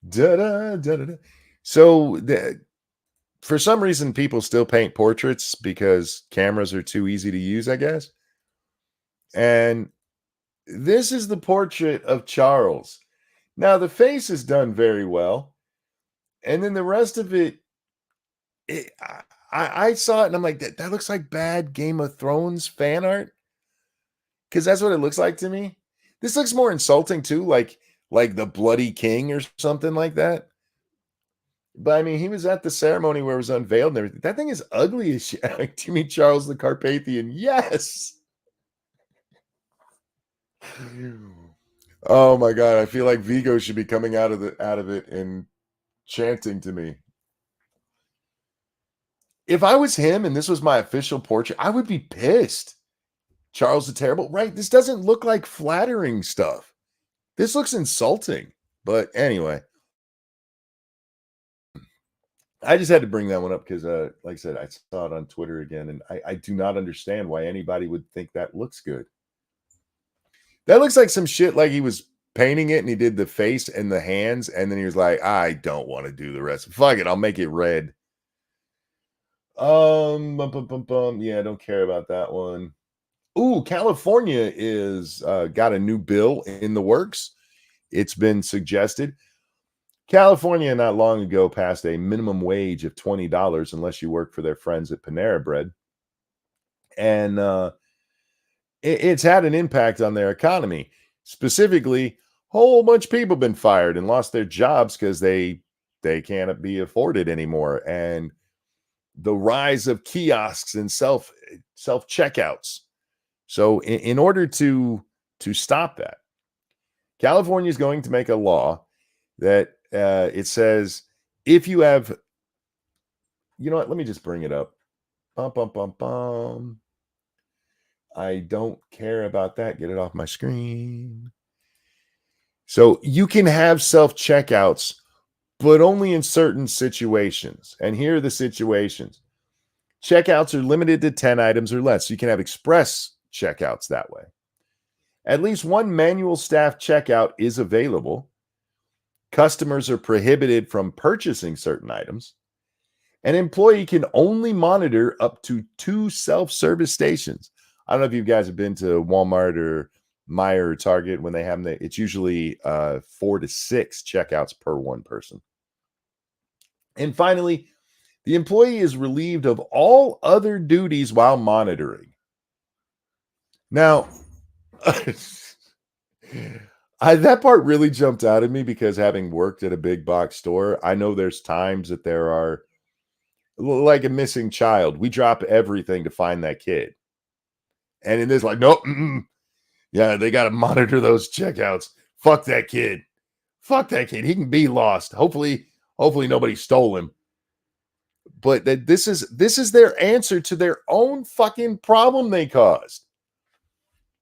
Da-da, da-da-da. So for some reason, people still paint portraits because cameras are too easy to use, I guess. And this is the portrait of Charles. Now, the face is done very well. And then the rest of it, I saw it and I'm like, that looks like bad Game of Thrones fan art. Because that's what it looks like to me. This looks more insulting too, like the Bloody King or something like that. But I mean, he was at the ceremony where it was unveiled and everything. That thing is ugly as shit. Do you mean Charles the Carpathian? Yes. Oh my God. I feel like Vigo should be coming out of it and chanting to me. If I was him and this was my official portrait, I would be pissed. Charles the Terrible, right? This doesn't look like flattering stuff. This looks insulting. But anyway, I just had to bring that one up because, like I said, I saw it on Twitter again, and I do not understand why anybody would think that looks good. That looks like some shit like he was painting it and he did the face and the hands, and then he was like, I don't want to do the rest. Fuck it, I'll make it red. Yeah, I don't care about that one. Ooh, California is got a new bill in the works. It's been suggested. California not long ago passed a minimum wage of $20 unless you work for their friends at Panera Bread. And it's had an impact on their economy. Specifically, a whole bunch of people have been fired and lost their jobs because they can't be afforded anymore. And the rise of kiosks and self checkouts. So in order to stop that, California is going to make a law that it says if you have, you know what, let me just bring it up. Bum, bum, bum, bum. I don't care about that. Get it off my screen. So you can have self-checkouts, but only in certain situations. And here are the situations. Checkouts are limited to 10 items or less. So you can have express checkouts that way. At least one manual staff checkout is available. Customers are prohibited from purchasing certain items. An employee can only monitor up to 2 self-service stations. I don't know if you guys have been to Walmart or Meijer or Target when they have them. It's usually 4 to 6 checkouts per one person. And finally, the employee is relieved of all other duties while monitoring. Now, that part really jumped out at me because having worked at a big box store, I know there's times that there are like a missing child. We drop everything to find that kid. And in this, like, nope. Yeah, they got to monitor those checkouts. Fuck that kid. Fuck that kid. He can be lost. Hopefully nobody stole him. But this is their answer to their own fucking problem they caused.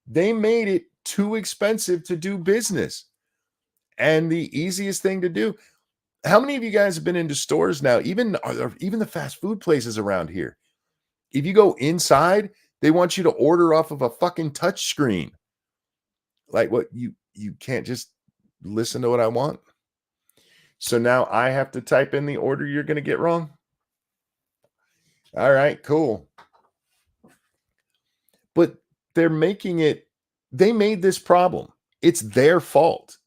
They made it too expensive to do business. And the easiest thing to do, how many of you guys have been into stores now? Even the fast food places around here. If you go inside, they want you to order off of a fucking touch screen. Like, what, you can't just listen to what I want? So now I have to type in the order you're going to get wrong? All right, cool. But they're making it, they made this problem. It's their fault.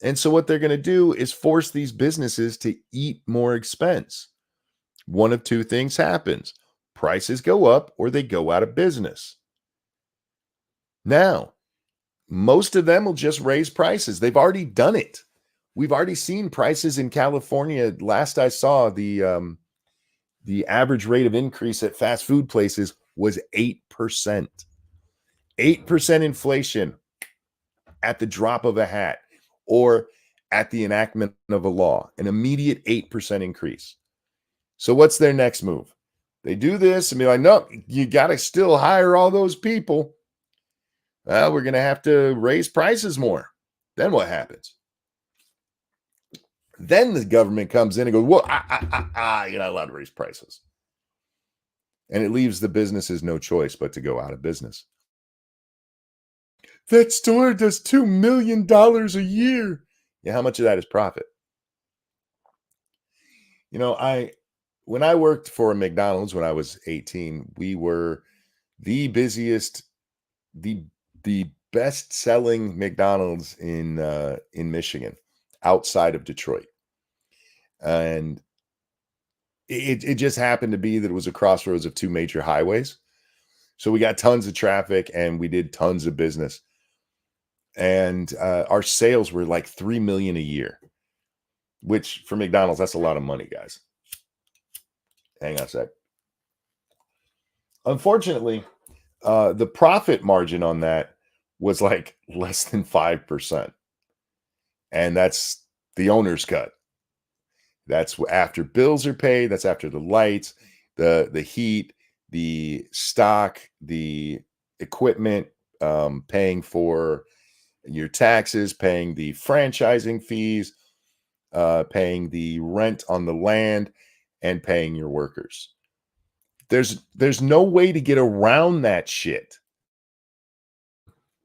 And so what they're going to do is force these businesses to eat more expense. One of two things happens. Prices go up or they go out of business. Now, most of them will just raise prices. They've already done it. We've already seen prices in California. Last I saw, the average rate of increase at fast food places was 8%. 8% inflation at the drop of a hat, or at the enactment of a law, an immediate 8% increase. So what's their next move? They do this and be like, no, you got to still hire all those people. Well, we're going to have to raise prices more. Then what happens? Then the government comes in and goes, well, you're not allowed to raise prices. And it leaves the businesses no choice but to go out of business. That store does $2 million a year. Yeah, how much of that is profit? You know, when I worked for McDonald's when I was 18, we were the busiest, the best selling McDonald's in Michigan, outside of Detroit. And it just happened to be that it was a crossroads of two major highways. So we got tons of traffic and we did tons of business. And our sales were like 3 million a year, which for McDonald's, that's a lot of money, guys. Hang on a sec. Unfortunately, the profit margin on that was like less than 5%. And that's the owner's cut. That's after bills are paid. That's after the lights, the heat, the stock, the equipment, paying for your taxes, paying the franchising fees, paying the rent on the land, and paying your workers. There's no way to get around that shit.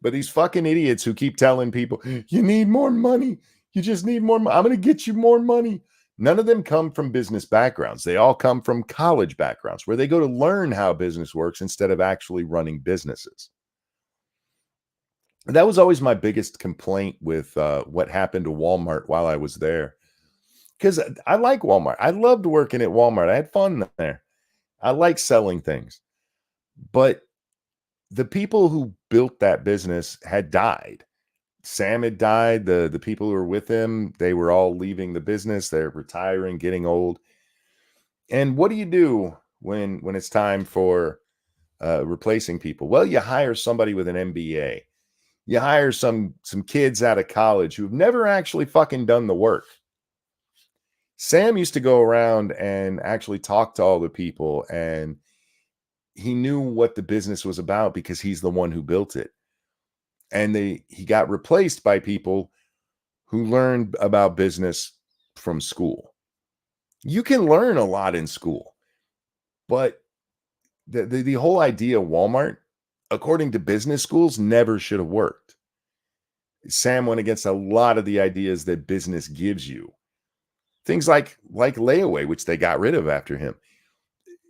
But these fucking idiots who keep telling people, you need more money. You just need more money. I'm going to get you more money. None of them come from business backgrounds. They all come from college backgrounds where they go to learn how business works instead of actually running businesses. And that was always my biggest complaint with what happened to Walmart while I was there. Because I like Walmart. I loved working at Walmart. I had fun there. I like selling things. But the people who built that business had died. Sam had died. The people who were with him, they were all leaving the business. They're retiring, getting old. And what do you do when it's time for replacing people? Well, you hire somebody with an MBA. You hire some kids out of college who've never actually fucking done the work. Sam used to go around and actually talk to all the people, and he knew what the business was about because he's the one who built it. And he got replaced by people who learned about business from school. You can learn a lot in school, but the whole idea of Walmart, according to business schools, never should have worked. Sam went against a lot of the ideas that business gives you. Things like layaway, which they got rid of after him.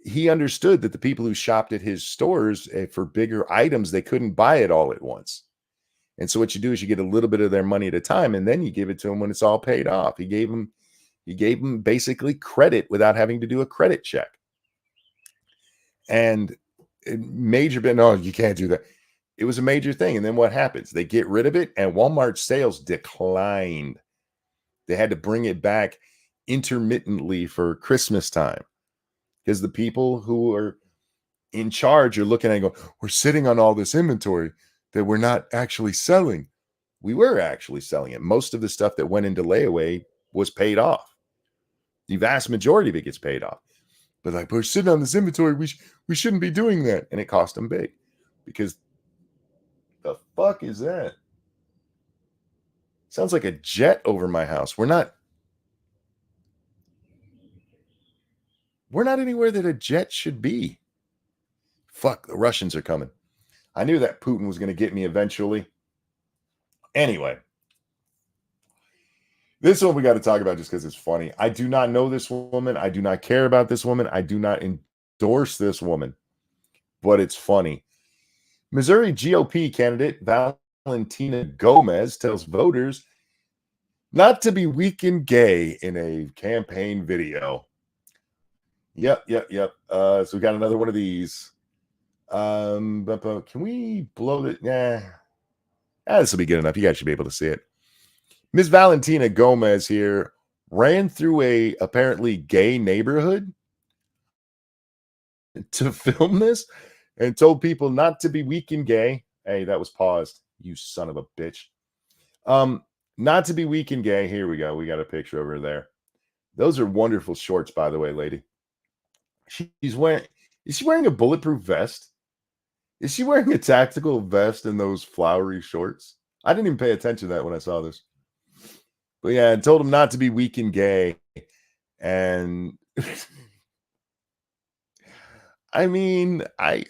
He understood that the people who shopped at his stores for bigger items, they couldn't buy it all at once. And so what you do is you get a little bit of their money at a time, and then you give it to them when it's all paid off. He gave them basically credit without having to do a credit check. And no, you can't do that. It was a major thing. And then what happens? They get rid of it, and Walmart's sales declined. They had to bring it back intermittently for Christmas time because the people who are in charge are looking at it and going, we're sitting on all this inventory that we're not actually selling. We were actually selling it. Most of the stuff that went into layaway was paid off. The vast majority of it gets paid off. But like, we're sitting on this inventory. We shouldn't be doing that. And it cost them big because the fuck is that? Sounds like a jet over my house. We're not anywhere that a jet should be. Fuck, the Russians are coming. I knew that Putin was going to get me eventually. Anyway, this one we got to talk about just because it's funny. I do not know this woman. I do not care about this woman. I do not endorse this woman, but it's funny. Missouri GOP candidate Valentina Gomez tells voters not to be weak and gay in a campaign video. Yep. So we got another one of these. But can we blow it? This will be good enough. You guys should be able to see it. Miss Valentina Gomez here ran through a apparently gay neighborhood to film this and told people not to be weak and gay. Hey, that was paused. You son of a bitch. Not to be weak and gay. Here we go. We got a picture over there. Those are wonderful shorts, by the way, lady. Is she wearing a bulletproof vest? Is she wearing a tactical vest and those flowery shorts? I didn't even pay attention to that when I saw this. But yeah, I told him not to be weak and gay. And I mean, I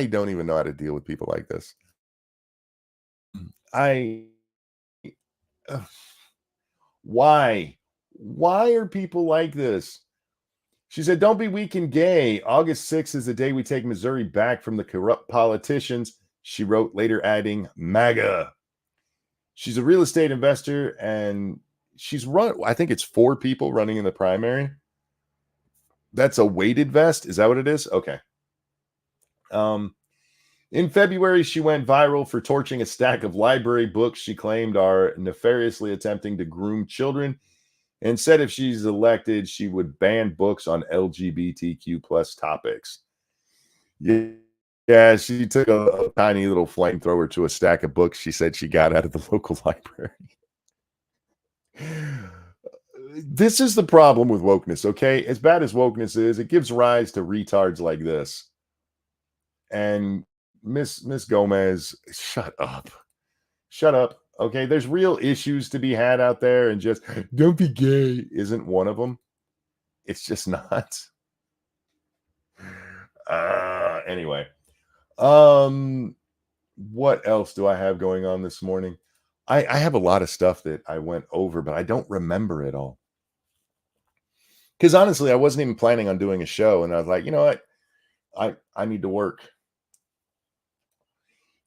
don't even know how to deal with people like this. Why? Why are people like this? She said, don't be weak and gay. August 6th is the day we take Missouri back from the corrupt politicians. She wrote, later adding, MAGA. She's a real estate investor and she's I think it's 4 people running in the primary. That's a weighted vest. Is that what it is? Okay. In February, she went viral for torching a stack of library books she claimed are nefariously attempting to groom children, and said if she's elected, she would ban books on LGBTQ plus topics. Yeah, she took a tiny little flamethrower to a stack of books she said she got out of the local library. This is the problem with wokeness, okay? As bad as wokeness is, it gives rise to retards like this. And Miss Gomez, shut up. Shut up. Okay, there's real issues to be had out there, and just don't be gay isn't one of them. It's just not. Anyway, what else do I have going on this morning? I have a lot of stuff that I went over, but I don't remember it all. Because honestly, I wasn't even planning on doing a show, and I was like, you know what? I need to work.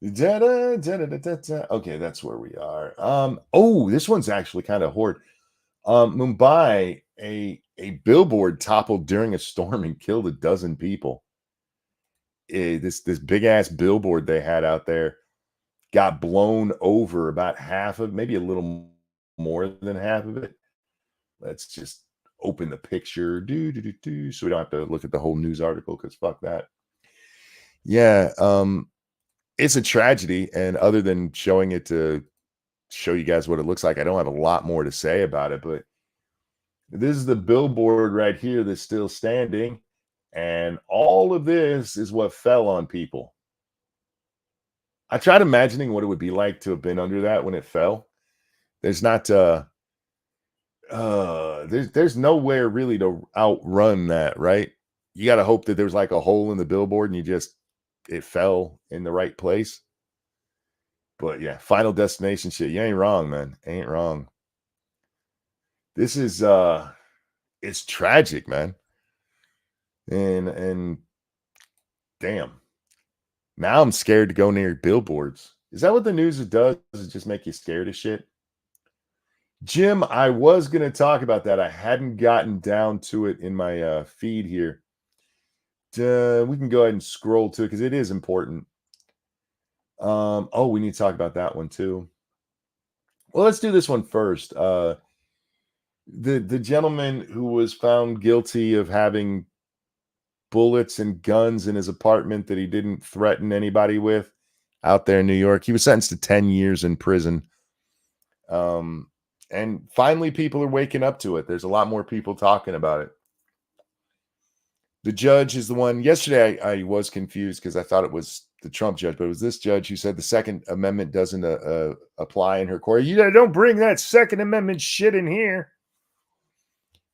Okay, that's where we are. This one's actually kind of horrid. Mumbai, a billboard toppled during a storm and killed a dozen people. This big ass billboard they had out there got blown over, about half of, maybe a little more than half of it. Let's just open the picture, so we don't have to look at the whole news article, because fuck that. Yeah, it's a tragedy, and other than showing it to show you guys what it looks like, I don't have a lot more to say about it, but this is the billboard right here that's still standing, and all of this is what fell on people. I tried imagining what it would be like to have been under that when it fell. There's not there's nowhere really to outrun that, right? You got to hope that there's like a hole in the billboard and it fell in the right place. But yeah, Final Destination shit. You ain't wrong, man. Ain't wrong. This is it's tragic, man. And damn. Now I'm scared to go near billboards. Is that what the news does? Does it just make you scared of shit? Jim, I was going to talk about that. I hadn't gotten down to it in my feed here. We can go ahead and scroll to it because it is important. We need to talk about that one too. Well, let's do this one first. The gentleman who was found guilty of having bullets and guns in his apartment that he didn't threaten anybody with out there in New York, he was sentenced to 10 years in prison. And finally, people are waking up to it. There's a lot more people talking about it. The judge is the one. Yesterday, I was confused because I thought it was the Trump judge, but it was this judge who said the Second Amendment doesn't apply in her court. You don't bring that Second Amendment shit in here.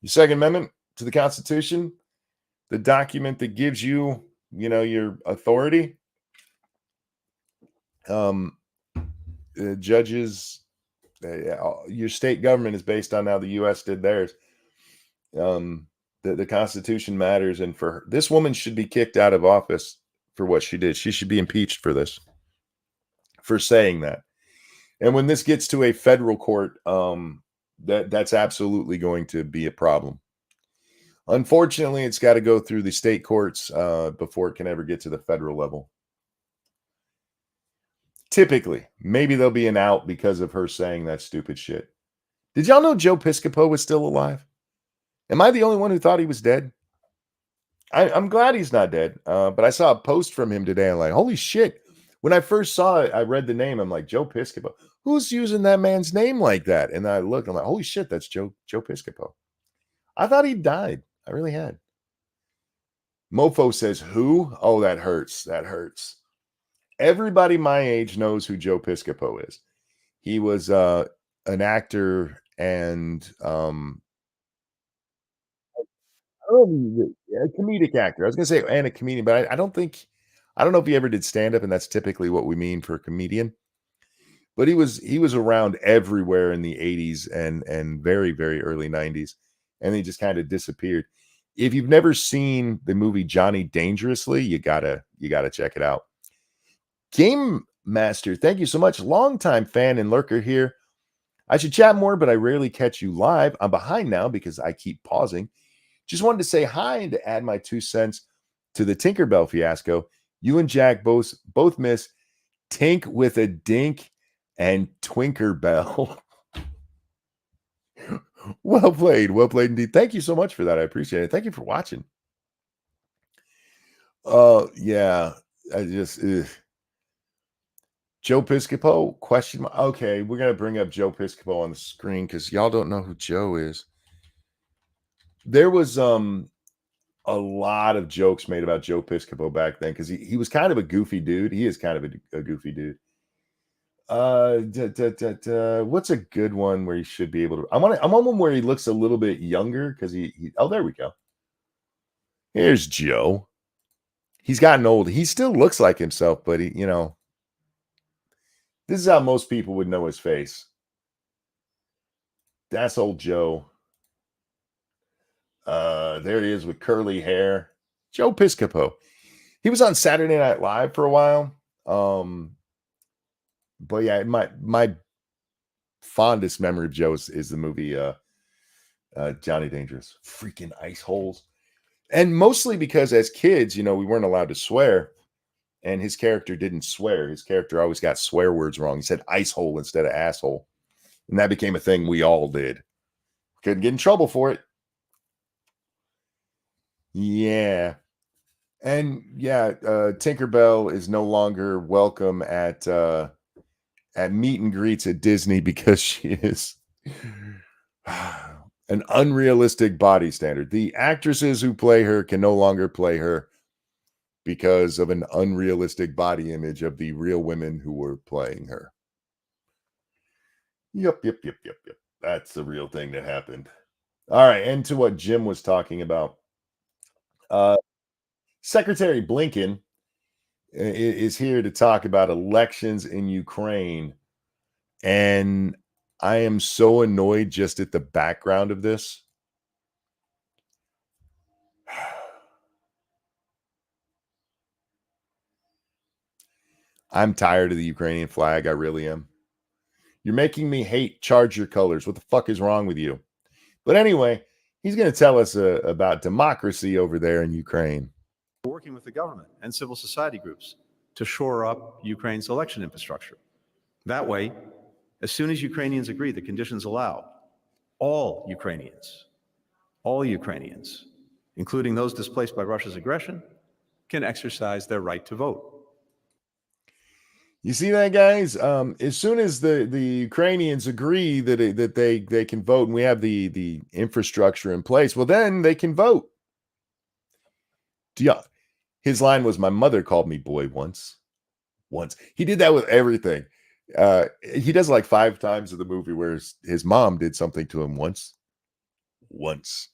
Your Second Amendment to the Constitution, the document that gives you, your authority. Judges, your state government is based on how the U.S. did theirs. The Constitution matters, and for her, this woman should be kicked out of office for what she did. She should be impeached for this, for saying that. And when this gets to a federal court, that's absolutely going to be a problem. Unfortunately, it's got to go through the state courts before it can ever get to the federal level. Typically, maybe there'll be an out because of her saying that stupid shit. Did y'all know Joe Piscopo was still alive? Am I the only one who thought he was dead? I'm glad he's not dead, but I saw a post from him today. I'm like, holy shit. When I first saw it, I read the name. I'm like, Joe Piscopo. Who's using that man's name like that? And I looked, I'm like, holy shit, that's Joe Piscopo. I thought he died. I really had. Mofo says, who? Oh, that hurts. That hurts. Everybody my age knows who Joe Piscopo is. He was an actor and a comedic actor. I was going to say, and a comedian, but I don't know if he ever did stand up, and that's typically what we mean for a comedian. But he was around everywhere in the 80s and very, very early 90s, and he just kind of disappeared. If you've never seen the movie Johnny Dangerously, you gotta check it out. Game Master, thank you so much. Longtime fan and lurker here. I should chat more, but I rarely catch you live. I'm behind now because I keep pausing. Just wanted to say hi and to add my 2 cents to the Tinkerbell fiasco. You and Jack both miss Tink with a Dink and Twinkerbell. Well played indeed. Thank you so much for that. I appreciate it. Thank you for watching. Yeah, I just Joe Piscopo question mark. Okay, we're gonna bring up Joe Piscopo on the screen because y'all don't know who Joe is. There was a lot of jokes made about Joe Piscopo back then because he was kind of a goofy dude. He is kind of a goofy dude. What's a good one where he should be able to? I'm on one where he looks a little bit younger because he. Oh, there we go. Here's Joe. He's gotten old. He still looks like himself, but this is how most people would know his face. That's old Joe. There he is with curly hair. Joe Piscopo. He was on Saturday Night Live for a while. But yeah, my fondest memory of Joe is the movie Johnny Dangerous. Freaking ice holes. And mostly because as kids, we weren't allowed to swear. And his character didn't swear. His character always got swear words wrong. He said ice hole instead of asshole. And that became a thing we all did. Couldn't get in trouble for it. Yeah. And yeah, Tinkerbell is no longer welcome at meet and greets at Disney because she is an unrealistic body standard. The actresses who play her can no longer play her because of an unrealistic body image of the real women who were playing her. Yep. That's the real thing that happened. All right, and to what Jim was talking about. Secretary Blinken is here to talk about elections in Ukraine. And I am so annoyed just at the background of this. I'm tired of the Ukrainian flag. I really am. You're making me hate Charger colors. What the fuck is wrong with you? But anyway, he's going to tell us about democracy over there in Ukraine. Working with the government and civil society groups to shore up Ukraine's election infrastructure. That way, as soon as Ukrainians agree the conditions allow, all Ukrainians, including those displaced by Russia's aggression, can exercise their right to vote. You see that, guys? As soon as the Ukrainians agree that they can vote and we have the infrastructure in place, well, then they can vote. His line was, "My mother called me boy once." once. He did that with everything. He does like 5 times in the movie where his mom did something to him once. Once.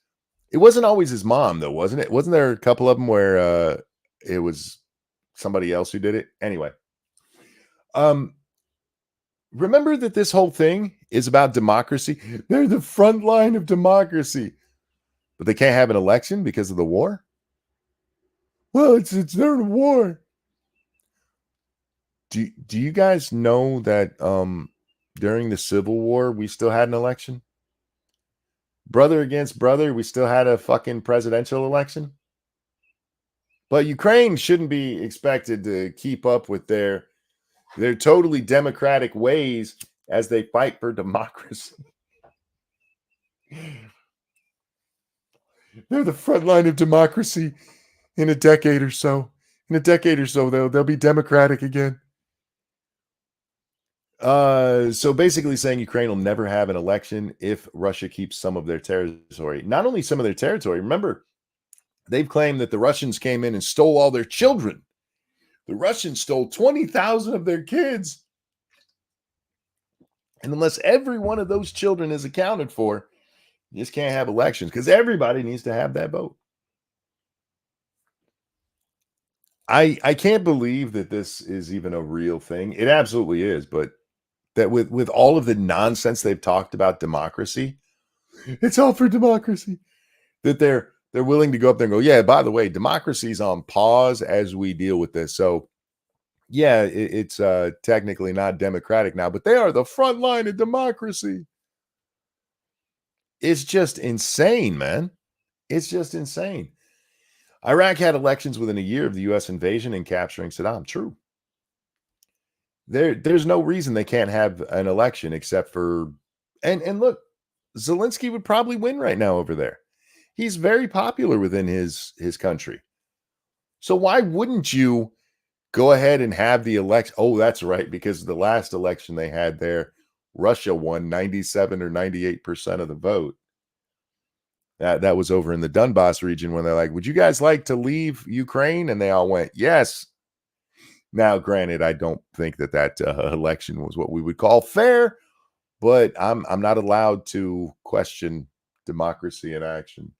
It wasn't always his mom though, wasn't it? Wasn't there a couple of them where it was somebody else who did it? Anyway. Remember that this whole thing is about democracy. They're the front line of democracy. But they can't have an election because of the war? Well, it's they're in a war. Do you guys know that during the Civil War we still had an election? Brother against brother, we still had a fucking presidential election. But Ukraine shouldn't be expected to keep up with their totally democratic ways as they fight for democracy. They're the front line of democracy in a decade or so. In a decade or so, they'll be democratic again. So basically saying Ukraine will never have an election if Russia keeps some of their territory. Not only some of their territory, remember, they've claimed that the Russians came in and stole all their children. The Russians stole 20,000 of their kids. And unless every one of those children is accounted for, you just can't have elections because everybody needs to have that vote. I can't believe that this is even a real thing. It absolutely is, but that with all of the nonsense they've talked about democracy, it's all for democracy. That they're willing to go up there and go, yeah, by the way, democracy's on pause as we deal with this. So yeah, it's technically not democratic now, but they are the front line of democracy. It's just insane, man. It's just insane. Iraq had elections within a year of the U.S. invasion and capturing Saddam. True. There's no reason they can't have an election except for and look, Zelensky would probably win right now over there. He's very popular within his country. So why wouldn't you go ahead and have the election? Oh, that's right, because the last election they had there, Russia won 97 or 98% of the vote. That was over in the Donbass region when they're like, would you guys like to leave Ukraine? And they all went, yes. Now, granted, I don't think that election was what we would call fair, but I'm not allowed to question democracy in action.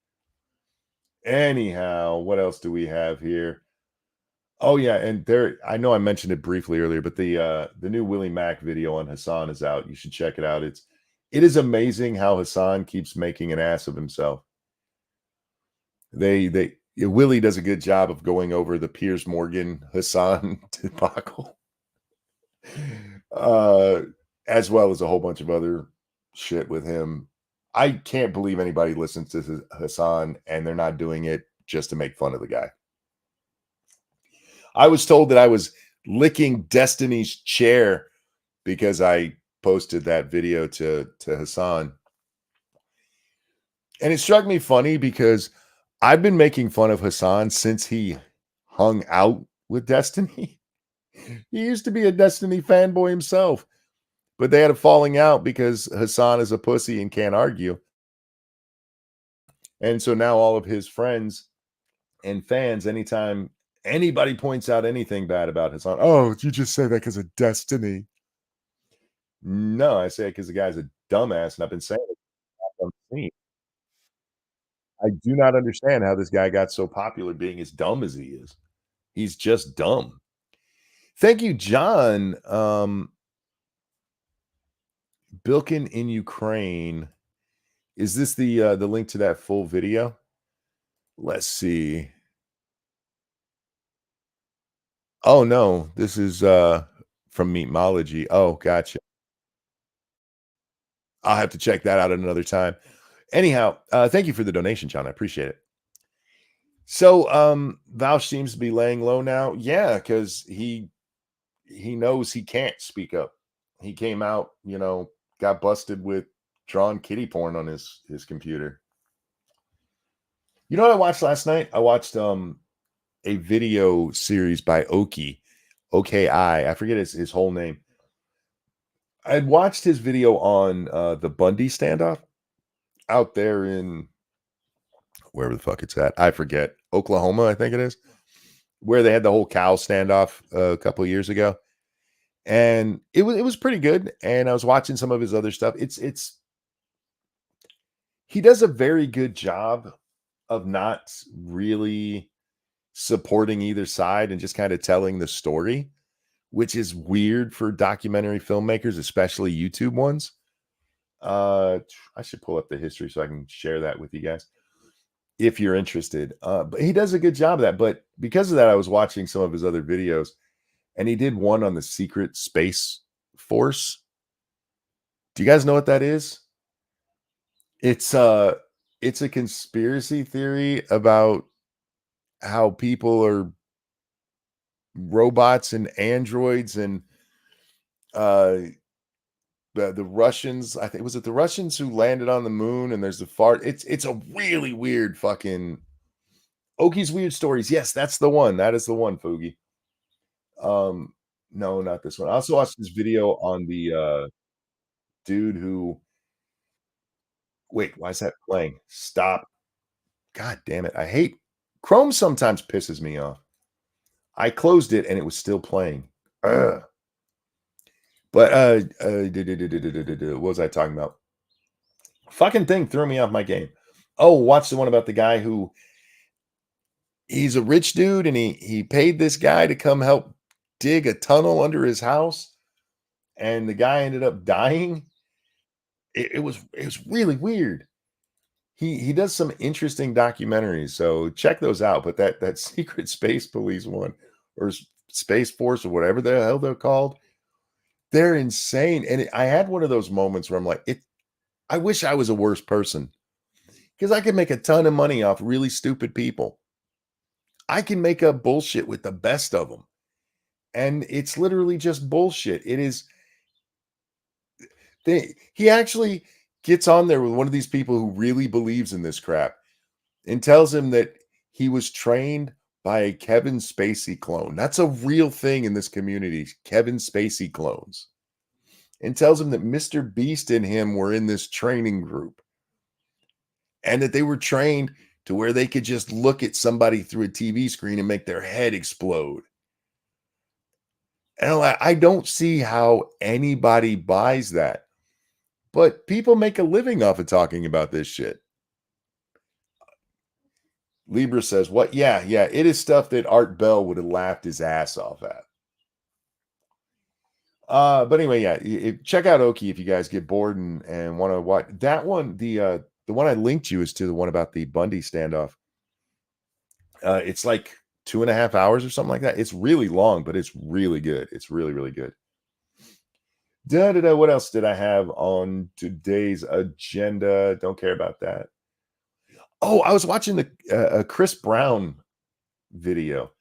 Anyhow, what else do we have here? Oh yeah, and I know I mentioned it briefly earlier, but the new Willie Mack video on Hassan is out. You should check it out. It is amazing how Hassan keeps making an ass of himself. Willie does a good job of going over the Piers Morgan Hassan debacle, as well as a whole bunch of other shit with him. I can't believe anybody listens to Hassan and they're not doing it just to make fun of the guy. I was told that I was licking Destiny's chair because I posted that video to Hassan. And it struck me funny because I've been making fun of Hassan since he hung out with Destiny. He used to be a Destiny fanboy himself, but they had a falling out because Hassan is a pussy and can't argue. And so now all of his friends and fans, anytime anybody points out anything bad about Hassan, oh, you just say that because of Destiny. No, I say it because the guy's a dumbass, and I've been saying it on the scene. I do not understand how this guy got so popular being as dumb as he is. He's just dumb. Thank you, John. Bilkin in Ukraine. Is this the link to that full video? Let's see. Oh no, this is from Meatmology. Oh, gotcha. I'll have to check that out at another time. Anyhow, thank you for the donation, John. I appreciate it. So Vouch seems to be laying low now. Yeah, because he knows he can't speak up. He came out, got busted with drawn kitty porn on his computer. You know what I watched last night? I watched a video series by Oki, OKI. I forget his whole name. I had watched his video on the Bundy standoff out there in wherever the fuck it's at. I forget. Oklahoma, I think it is, where they had the whole cow standoff a couple of years ago. And it was pretty good. And I was watching some of his other stuff. He does a very good job of not really supporting either side and just kind of telling the story, which is weird for documentary filmmakers, especially YouTube ones. I should pull up the history so I can share that with you guys if you're interested. But he does a good job of that. But because of that, I was watching some of his other videos, and he did one on the secret space force. Do you guys know what that is? It's it's a conspiracy theory about how people are robots and androids, and uh the Russians, I think, was it the Russians who landed on the moon, and there's the fart. It's a really weird fucking Oki's Weird Stories. Yes, that's the one. That is the one, Foogie. No, not this one. I also watched this video on the dude who, wait, why is that playing? Stop. God damn it. I hate Chrome sometimes pisses me off. I closed it and it was still playing. Ugh. But what was I talking about? Fucking thing threw me off my game. Oh, watch the one about the guy who, he's a rich dude, and he paid this guy to come help dig a tunnel under his house, and the guy ended up dying. It was really weird. He does some interesting documentaries, so check those out. But that secret space police one, or space force, or whatever the hell they're called, they're insane. And I had one of those moments where I'm like, I wish I was a worse person, because I could make a ton of money off really stupid people. I can make up bullshit with the best of them, and it's literally just bullshit. It is. He actually gets on there with one of these people who really believes in this crap, and tells him that he was trained by a Kevin Spacey clone. That's a real thing in this community, Kevin Spacey clones. And tells him that Mr. Beast and him were in this training group, and that they were trained to where they could just look at somebody through a TV screen and make their head explode. And I'm like, I don't see how anybody buys that. But people make a living off of talking about this shit. Libra says, what? Yeah, it is stuff that Art Bell would have laughed his ass off at. But anyway, yeah, check out Oki if you guys get bored and want to watch that one. The one I linked you is to the one about the Bundy standoff. It's like 2.5 hours or something like that. It's really long, but it's really good. It's really, really good. What else did I have on today's agenda? Don't care about that. Oh, I was watching the Chris Brown video.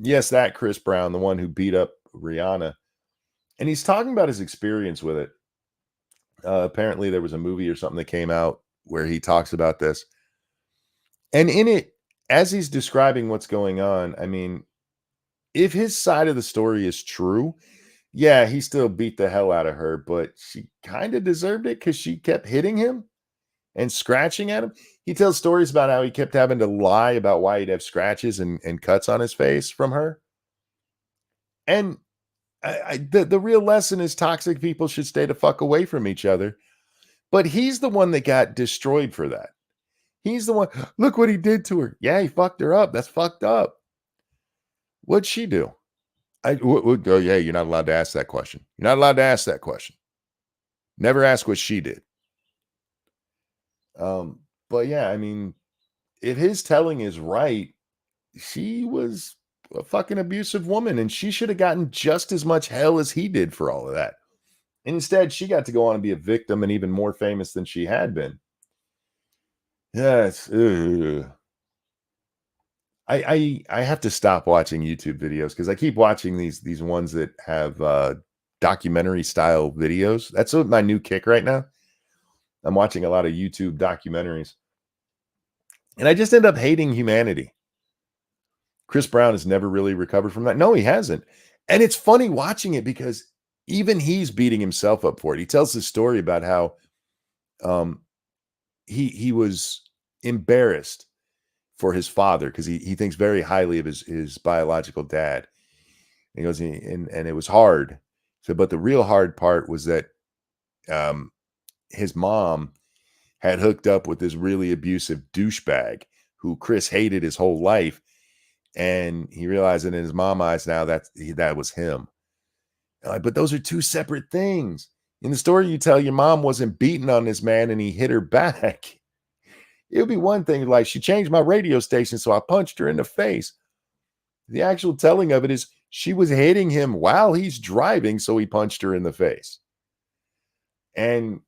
Yes, that Chris Brown, the one who beat up Rihanna. And he's talking about his experience with it. Apparently, there was a movie or something that came out where he talks about this. And in it, as he's describing what's going on, I mean, if his side of the story is true, yeah, he still beat the hell out of her, but she kind of deserved it because she kept hitting him and scratching at him. He tells stories about how he kept having to lie about why he'd have scratches and cuts on his face from her. And the real lesson is toxic people should stay the fuck away from each other. But he's the one that got destroyed for that. He's the one. Look what he did to her. Yeah, he fucked her up. That's fucked up. What'd she do? Oh, yeah, you're not allowed to ask that question. You're not allowed to ask that question. Never ask what she did. But yeah, I mean, if his telling is right, she was a fucking abusive woman, and she should have gotten just as much hell as he did for all of that. And instead, she got to go on and be a victim and even more famous than she had been. Yes. I have to stop watching YouTube videos because I keep watching these ones that have documentary style videos. That's my new kick right now. I'm watching a lot of YouTube documentaries, and I just end up hating humanity. Chris Brown has never really recovered from that. No, he hasn't. And it's funny watching it because even he's beating himself up for it. He tells this story about how he was embarrassed for his father because he thinks very highly of his biological dad. He goes, and it was hard. So, but the real hard part was that his mom had hooked up with this really abusive douchebag who Chris hated his whole life. And he realized that in his mom eyes now that was him. But those are two separate things. In the story you tell, your mom wasn't beating on this man and he hit her back. It would be one thing like she changed my radio station, so I punched her in the face. The actual telling of it is she was hitting him while he's driving, so he punched her in the face. And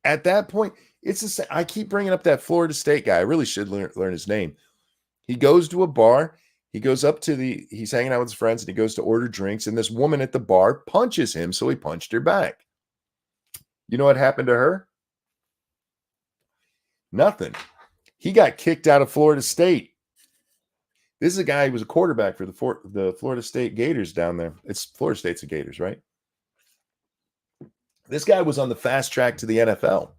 at that point, it's the same. I keep bringing up that Florida State guy. I really should learn his name. He goes to a bar. He goes up to he's hanging out with his friends and he goes to order drinks. And this woman at the bar punches him. So he punched her back. You know what happened to her? Nothing. He got kicked out of Florida State. This is a guy who was a quarterback for the Florida State Gators down there. It's Florida State's the Gators, right? This guy was on the fast track to the NFL.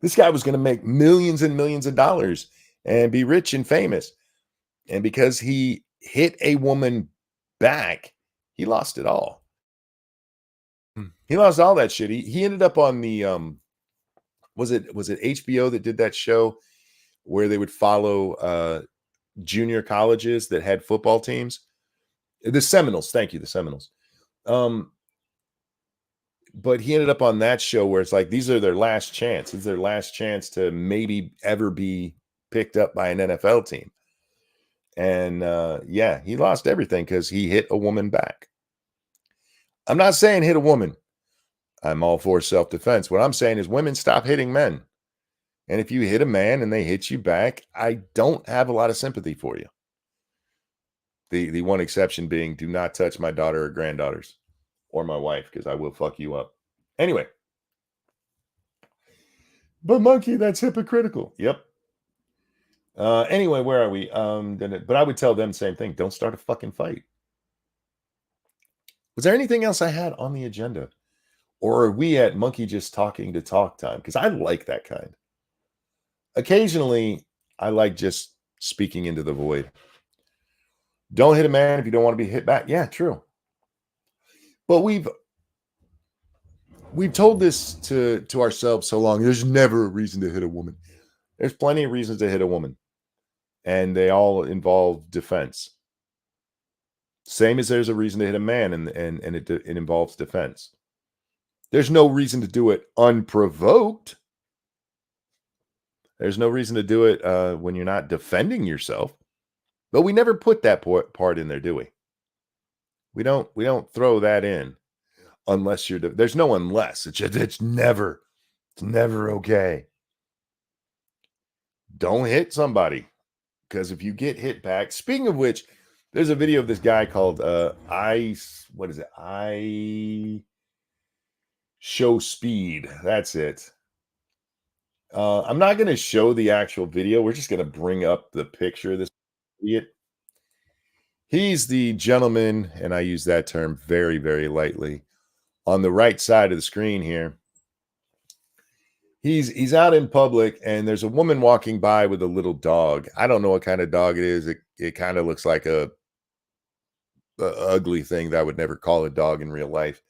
This guy was going to make millions and millions of dollars and be rich and famous. And because he hit a woman back, he lost it all. He lost all that shit. He ended up on the was it HBO that did that show where they would follow junior colleges that had football teams? The Seminoles, thank you, the Seminoles. But he ended up on that show where it's like these are their last chance. It's their last chance to maybe ever be picked up by an NFL team. And yeah, he lost everything because he hit a woman back. I'm not saying hit a woman. I'm all for self-defense. What I'm saying is women stop hitting men. And if you hit a man and they hit you back, I don't have a lot of sympathy for you. The one exception being do not touch my daughter or granddaughters or my wife because I will fuck you up. Anyway. But monkey, that's hypocritical. Yep. Anyway, where are we? But I would tell them the same thing. Don't start a fucking fight. Was there anything else I had on the agenda? Or are we at monkey just talking to talk time? Because I like that kind. Occasionally, I like just speaking into the void. Don't hit a man if you don't want to be hit back. Yeah, true. But we've told this to ourselves so long. There's never a reason to hit a woman. There's plenty of reasons to hit a woman. And they all involve defense. Same as there's a reason to hit a man and it involves defense. There's no reason to do it unprovoked. There's no reason to do it when you're not defending yourself. But we never put that part in there, do we? We don't throw that in unless you're there's no unless. It's never okay. Don't hit somebody because if you get hit back. Speaking of which, there's a video of this guy called I Show Speed. That's it. I'm not going to show the actual video. We're just going to bring up the picture of this idiot. He's the gentleman, and I use that term very, very lightly, on the right side of the screen here. He's out in public, and there's a woman walking by with a little dog. I don't know what kind of dog it is. It kind of looks like a ugly thing that I would never call a dog in real life.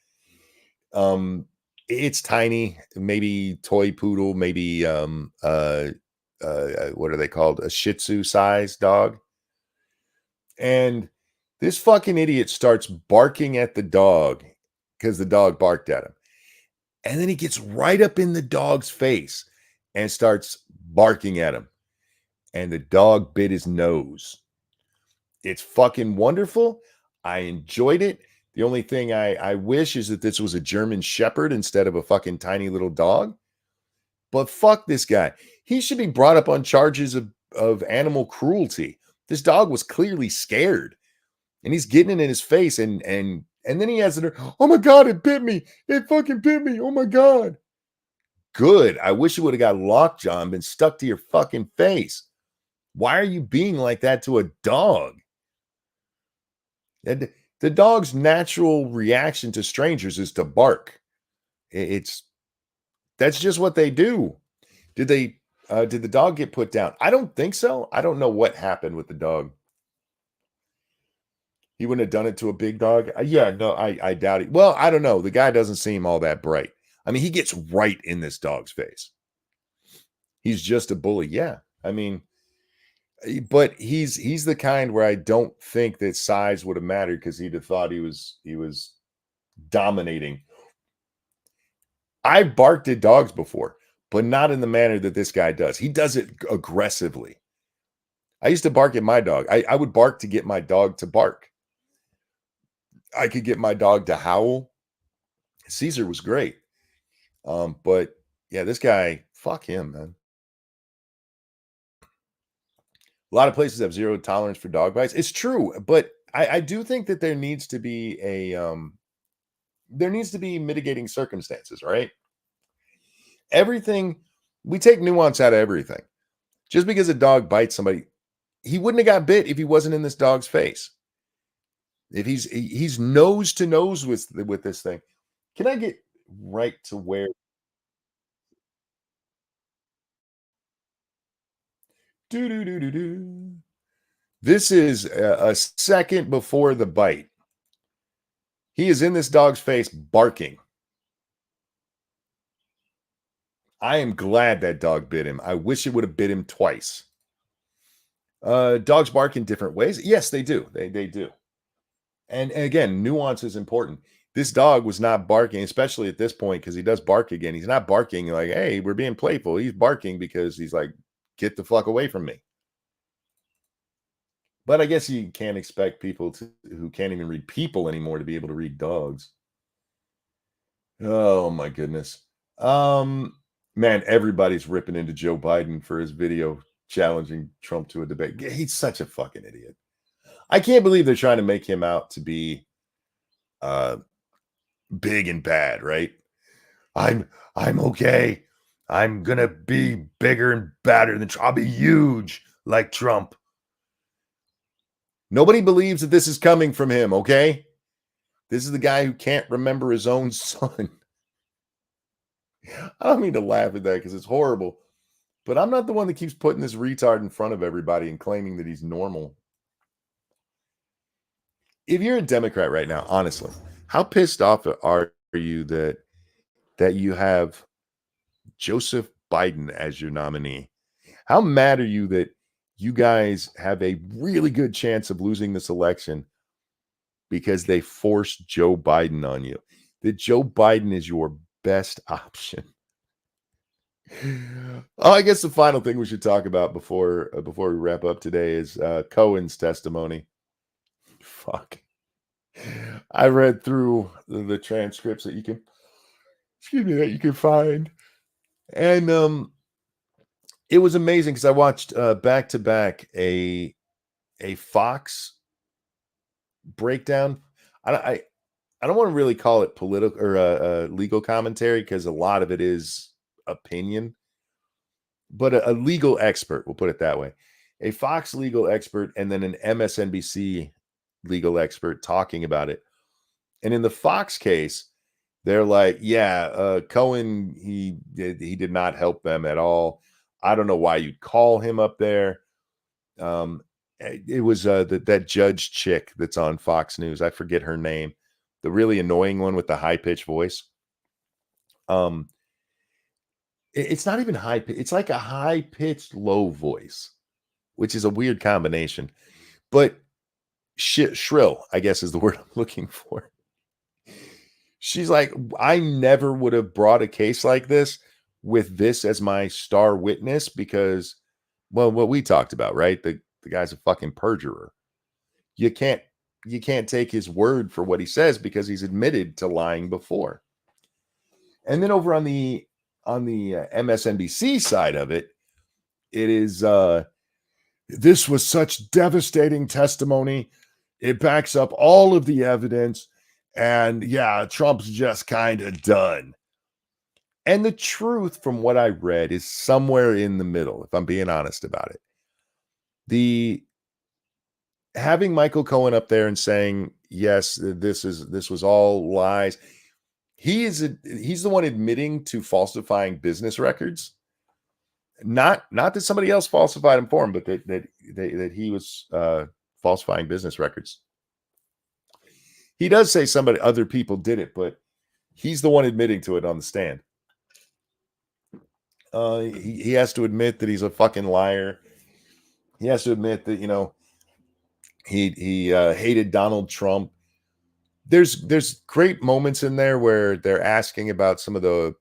It's tiny, maybe toy poodle, maybe what are they called? A Shih Tzu size dog. And this fucking idiot starts barking at the dog because the dog barked at him. And then he gets right up in the dog's face and starts barking at him. And the dog bit his nose. It's fucking wonderful. I enjoyed it. The only thing I wish is that this was a German Shepherd instead of a fucking tiny little dog. But fuck this guy. He should be brought up on charges of animal cruelty. This dog was clearly scared. And he's getting it in his face. And then he has it. Oh my God, it bit me. It fucking bit me. Oh my God. Good. I wish it would have got lockjaw and been stuck to your fucking face. Why are you being like that to a dog? And the dog's natural reaction to strangers is to bark. That's just what they do. Did the dog get put down? I don't think so. I don't know what happened with the dog. He wouldn't have done it to a big dog. Yeah, no, I doubt it. Well, I don't know. The guy doesn't seem all that bright. I mean, he gets right in this dog's face. He's just a bully. Yeah. I mean, but he's the kind where I don't think that size would have mattered because he'd have thought he was dominating. I've barked at dogs before, but not in the manner that this guy does. He does it aggressively. I used to bark at my dog. I would bark to get my dog to bark. I could get my dog to howl. Caesar was great. But yeah, this guy, fuck him, man. A lot of places have zero tolerance for dog bites. It's true, but I do think that there needs to be mitigating circumstances, right? Everything, we take nuance out of everything. Just because a dog bites somebody, he wouldn't have got bit if he wasn't in this dog's face. If he's nose to nose with this thing. Can I get right to where do do do do do? This is a second before the bite. He is in this dog's face barking. I am glad that dog bit him. I wish it would have bit him twice. Dogs bark in different ways. Yes, they do. They do. And again, nuance is important. This dog was not barking, especially at this point, because he does bark again. He's not barking like, hey, we're being playful. He's barking because he's like, get the fuck away from me. But I guess you can't expect people who can't even read people anymore to be able to read dogs. Oh my goodness. Man, everybody's ripping into Joe Biden for his video challenging Trump to a debate. He's such a fucking idiot. I can't believe they're trying to make him out to be big and bad, right? I'm okay. I'm gonna be bigger and badder than Trump. I'll be huge like Trump. Nobody believes that this is coming from him, okay? This is the guy who can't remember his own son. I don't mean to laugh at that because it's horrible, but I'm not the one that keeps putting this retard in front of everybody and claiming that he's normal. If you're a Democrat right now, honestly, how pissed off are you that you have Joseph Biden as your nominee? How mad are you that you guys have a really good chance of losing this election because they forced Joe Biden on you? That Joe Biden is your best option. Oh, I guess the final thing we should talk about before we wrap up today is Cohen's testimony. Fuck. I read through the transcripts that you can find, and it was amazing because I watched back to back a Fox breakdown. I don't want to really call it political or legal commentary because a lot of it is opinion, but a legal expert, we'll put it that way, a Fox legal expert, and then an MSNBC legal expert talking about it. And in the Fox case, they're like, yeah, Cohen, he did not help them at all. I don't know why you'd call him up there. It was that judge chick that's on Fox News. I forget her name. The really annoying one with the high-pitched voice. It's not even high pitch. It's like a high-pitched low voice, which is a weird combination. But shrill, I guess, is the word I'm looking for. She's like, I never would have brought a case like this with this as my star witness because, well, what we talked about, right? The guy's a fucking perjurer. You can't take his word for what he says because he's admitted to lying before. And then over on the MSNBC side of it, it is this was such devastating testimony. It backs up all of the evidence. And yeah, Trump's just kind of done. And the truth from what I read is somewhere in the middle, if I'm being honest about it. Having Michael Cohen up there and saying, yes, this was all lies. He's the one admitting to falsifying business records. Not that somebody else falsified them for him, but that he was falsifying business records. He does say other people did it, but he's the one admitting to it on the stand. He has to admit that he's a fucking liar. He has to admit that, he hated Donald Trump. There's great moments in there where they're asking about some of the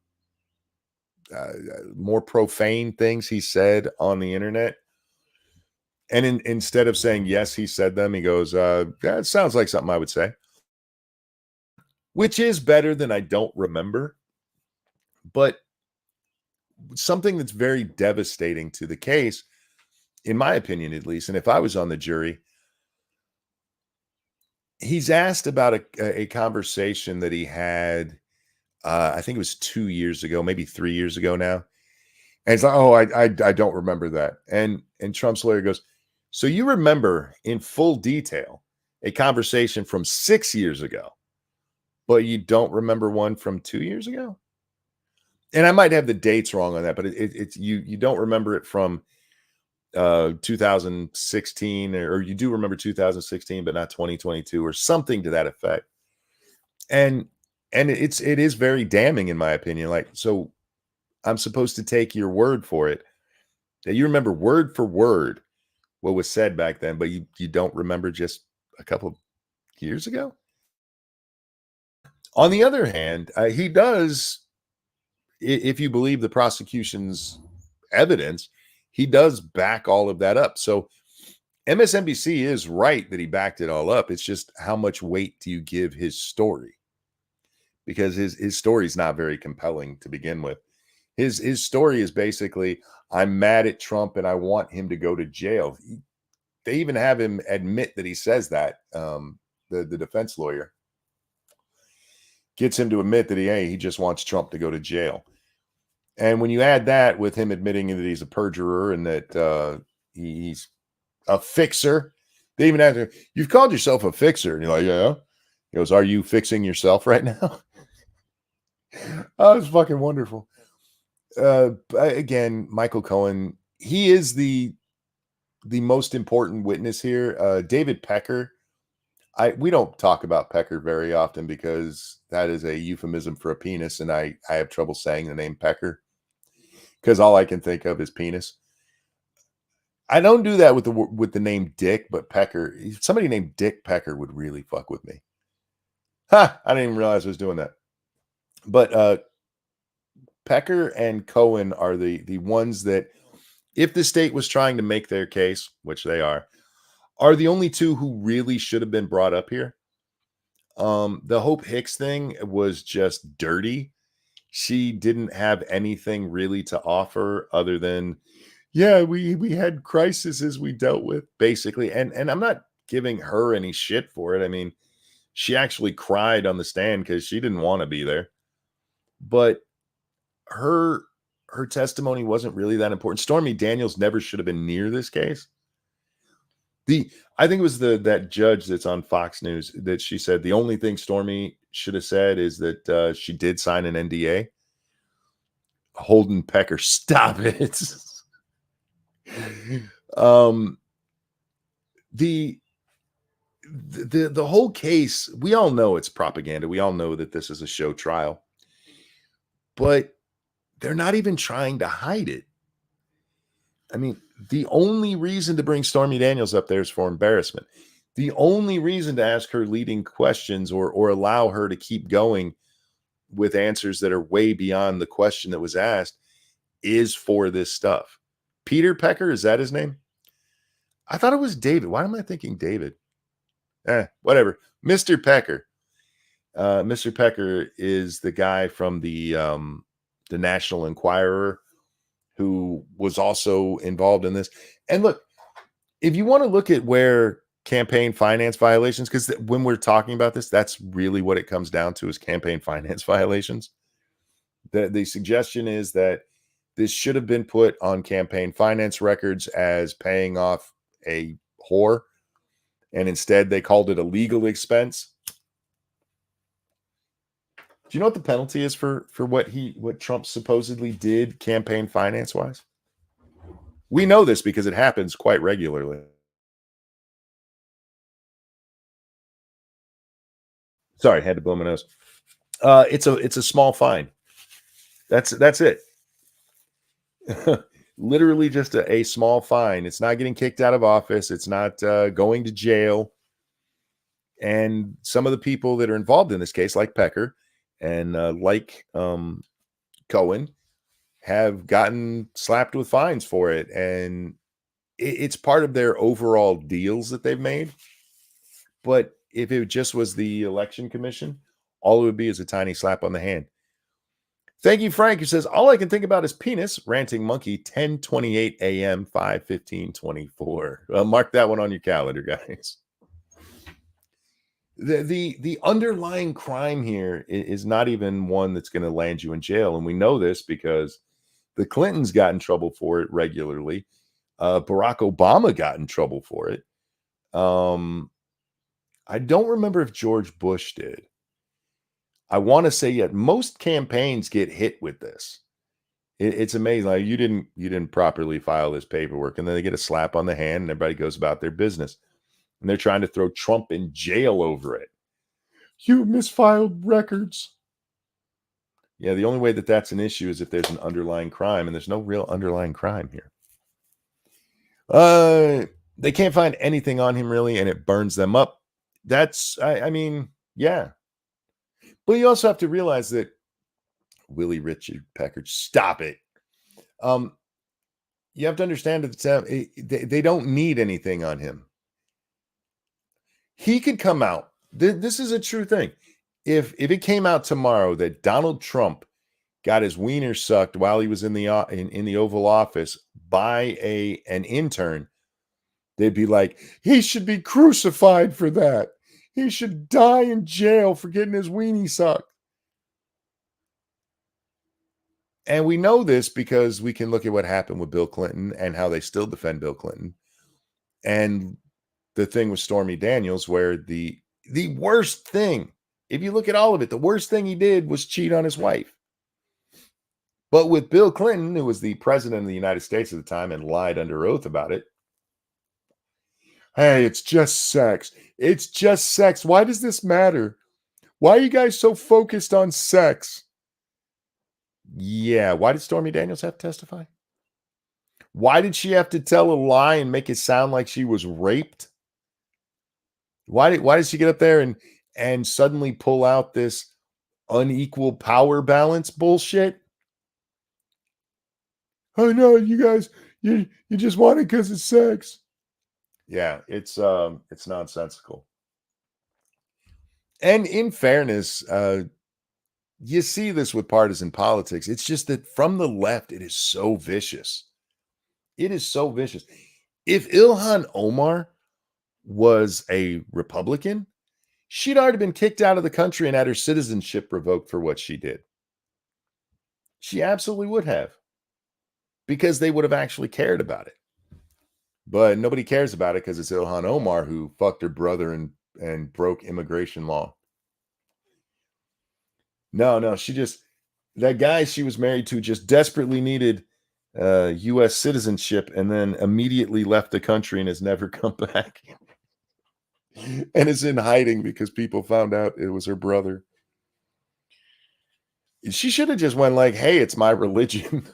more profane things he said on the internet. And instead of saying, yes, he said them, he goes, that sounds like something I would say, which is better than I don't remember. But something that's very devastating to the case, in my opinion, at least, and if I was on the jury, he's asked about a conversation that he had, I think it was 2 years ago, maybe 3 years ago now. And it's like, oh, I don't remember that. And Trump's lawyer goes, so you remember in full detail a conversation from 6 years ago, but you don't remember one from 2 years ago? And I might have the dates wrong on that, but it's you don't remember it from 2016, or you do remember 2016, but not 2022, or something to that effect. And it is very damning, in my opinion. Like, so I'm supposed to take your word for it that you remember word for word what was said back then, but you don't remember just a couple years ago. On the other hand, he does, if you believe the prosecution's evidence, he does back all of that up. So MSNBC is right that he backed it all up. It's just, how much weight do you give his story? Because his story is not very compelling to begin with. His story is basically, I'm mad at Trump and I want him to go to jail. They even have him admit that he says that. The defense lawyer gets him to admit that he just wants Trump to go to jail. And when you add that with him admitting that he's a perjurer and that he's a fixer, they even ask him, you've called yourself a fixer. And you're like, yeah. He goes, are you fixing yourself right now? Oh, it's fucking wonderful. Again, Michael Cohen, he is the most important witness here. David Pecker, we don't talk about Pecker very often because that is a euphemism for a penis, and I have trouble saying the name Pecker because all I can think of is penis. I don't do that with the name Dick, but Pecker, somebody named Dick Pecker would really fuck with me. Ha! I didn't even realize I was doing that. But Pecker and Cohen are the ones that, if the state was trying to make their case, which they are the only two who really should have been brought up here. The Hope Hicks thing was just dirty. She didn't have anything really to offer other than, yeah, we had crises we dealt with, basically. And I'm not giving her any shit for it. I mean, she actually cried on the stand because she didn't want to be there. But her testimony wasn't really that important. Stormy Daniels never should have been near this case. I think it was that judge that's on Fox News that she said the only thing Stormy should have said is that she did sign an NDA. Holden Pecker, stop it. The whole case, we all know it's propaganda. We all know that this is a show trial, but they're not even trying to hide it. I mean, the only reason to bring Stormy Daniels up there is for embarrassment. The only reason to ask her leading questions or allow her to keep going with answers that are way beyond the question that was asked is for this stuff. Peter Pecker, is that his name? I thought it was David. Why am I thinking David? Whatever. Mr. Pecker. Mr. Pecker is the guy from the National Enquirer who was also involved in this. And look, if you want to look at where campaign finance violations, because when we're talking about this, that's really what it comes down to, is campaign finance violations. The suggestion is that this should have been put on campaign finance records as paying off a whore, and instead they called it a legal expense. Do you know what the penalty is for what Trump supposedly did campaign finance wise? We know this because it happens quite regularly. Sorry, had to blow my nose. It's a small fine. That's it. Literally just a small fine. It's not getting kicked out of office. It's not going to jail. And some of the people that are involved in this case, like Pecker and like Cohen, have gotten slapped with fines for it. And it's part of their overall deals that they've made. But if it just was the election commission, all it would be is a tiny slap on the hand. Thank you, Frank, who says, all I can think about is penis, ranting monkey, 10:28 a.m., 5:15:24. Mark that one on your calendar, guys. The underlying crime here is not even one that's going to land you in jail. And we know this because the Clintons got in trouble for it regularly. Barack Obama got in trouble for it. I don't remember if George Bush did. I want to say yet most campaigns get hit with this. It's amazing. Like you didn't properly file this paperwork, and then they get a slap on the hand, and everybody goes about their business. And they're trying to throw Trump in jail over it. You misfiled records. Yeah, the only way that that's an issue is if there's an underlying crime, and there's no real underlying crime here. They can't find anything on him really, and it burns them up. That's, I mean, yeah. But you also have to realize that Willie Richard Pecker, stop it. You have to understand at the time, they don't need anything on him. He could come out. This is a true thing. If it came out tomorrow that Donald Trump got his wiener sucked while he was in the Oval Office by an intern, they'd be like, he should be crucified for that. He should die in jail for getting his weenie sucked. And we know this because we can look at what happened with Bill Clinton and how they still defend Bill Clinton. And the thing with Stormy Daniels, where the worst thing, if you look at all of it, the worst thing he did was cheat on his wife. But with Bill Clinton, who was the president of the United States at the time and lied under oath about it, hey, it's just sex. It's just sex. Why does this matter? Why are you guys so focused on sex? Yeah, why did Stormy Daniels have to testify? Why did she have to tell a lie and make it sound like she was raped? Why did she get up there and suddenly pull out this unequal power balance bullshit? Oh no, you guys, you just want it because it's sex. Yeah, it's nonsensical. And in fairness, you see this with partisan politics. It's just that from the left, it is so vicious. It is so vicious. If Ilhan Omar was a Republican, she'd already been kicked out of the country and had her citizenship revoked for what she did. She absolutely would have, because they would have actually cared about it. But nobody cares about it because it's Ilhan Omar who fucked her brother and broke immigration law. No, that guy she was married to just desperately needed U.S. citizenship and then immediately left the country and has never come back. And is in hiding because people found out it was her brother. She should have just went like, hey, it's my religion.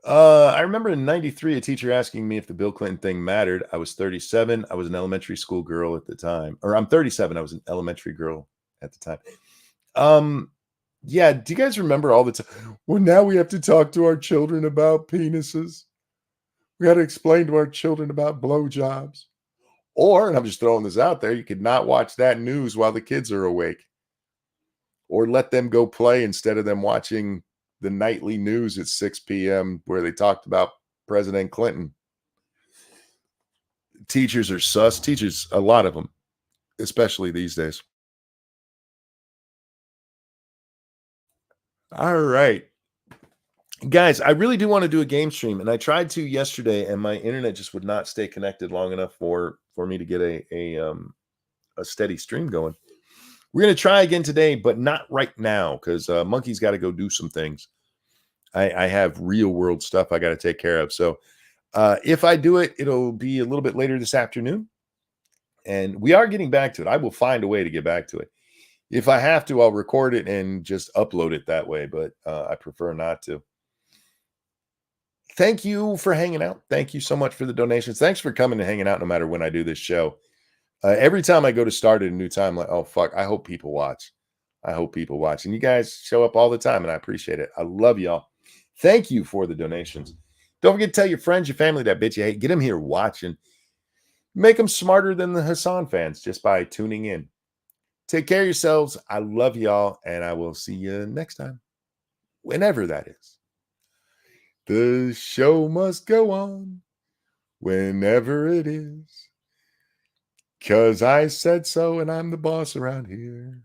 I remember in 93, a teacher asking me if the Bill Clinton thing mattered. I was 37. I was an elementary school girl at the time. Or I'm 37. I was an elementary girl at the time. Yeah. Do you guys remember all the time? Well, now we have to talk to our children about penises. We got to explain to our children about blowjobs. Or, and I'm just throwing this out there, you could not watch that news while the kids are awake. Or let them go play instead of them watching the nightly news at 6 p.m. where they talked about President Clinton. Teachers are sus. Teachers, a lot of them, especially these days. All right. Guys, I really do want to do a game stream, and I tried to yesterday, and my internet just would not stay connected long enough for me to get a steady stream going. We're going to try again today, but not right now because Monkey's got to go do some things. I have real world stuff I got to take care of. So if I do it, it'll be a little bit later this afternoon. And we are getting back to it. I will find a way to get back to it. If I have to, I'll record it and just upload it that way, but I prefer not to. Thank you for hanging out. Thank you so much for the donations. Thanks for coming and hanging out no matter when I do this show. Every time I go to start at a new time, like, oh, fuck, I hope people watch. I hope people watch. And you guys show up all the time, and I appreciate it. I love y'all. Thank you for the donations. Don't forget to tell your friends, your family that bitch you hate. Get them here watching. Make them smarter than the Hassan fans just by tuning in. Take care of yourselves. I love y'all, and I will see you next time, whenever that is. The show must go on, whenever it is. 'Cause I said so, and I'm the boss around here.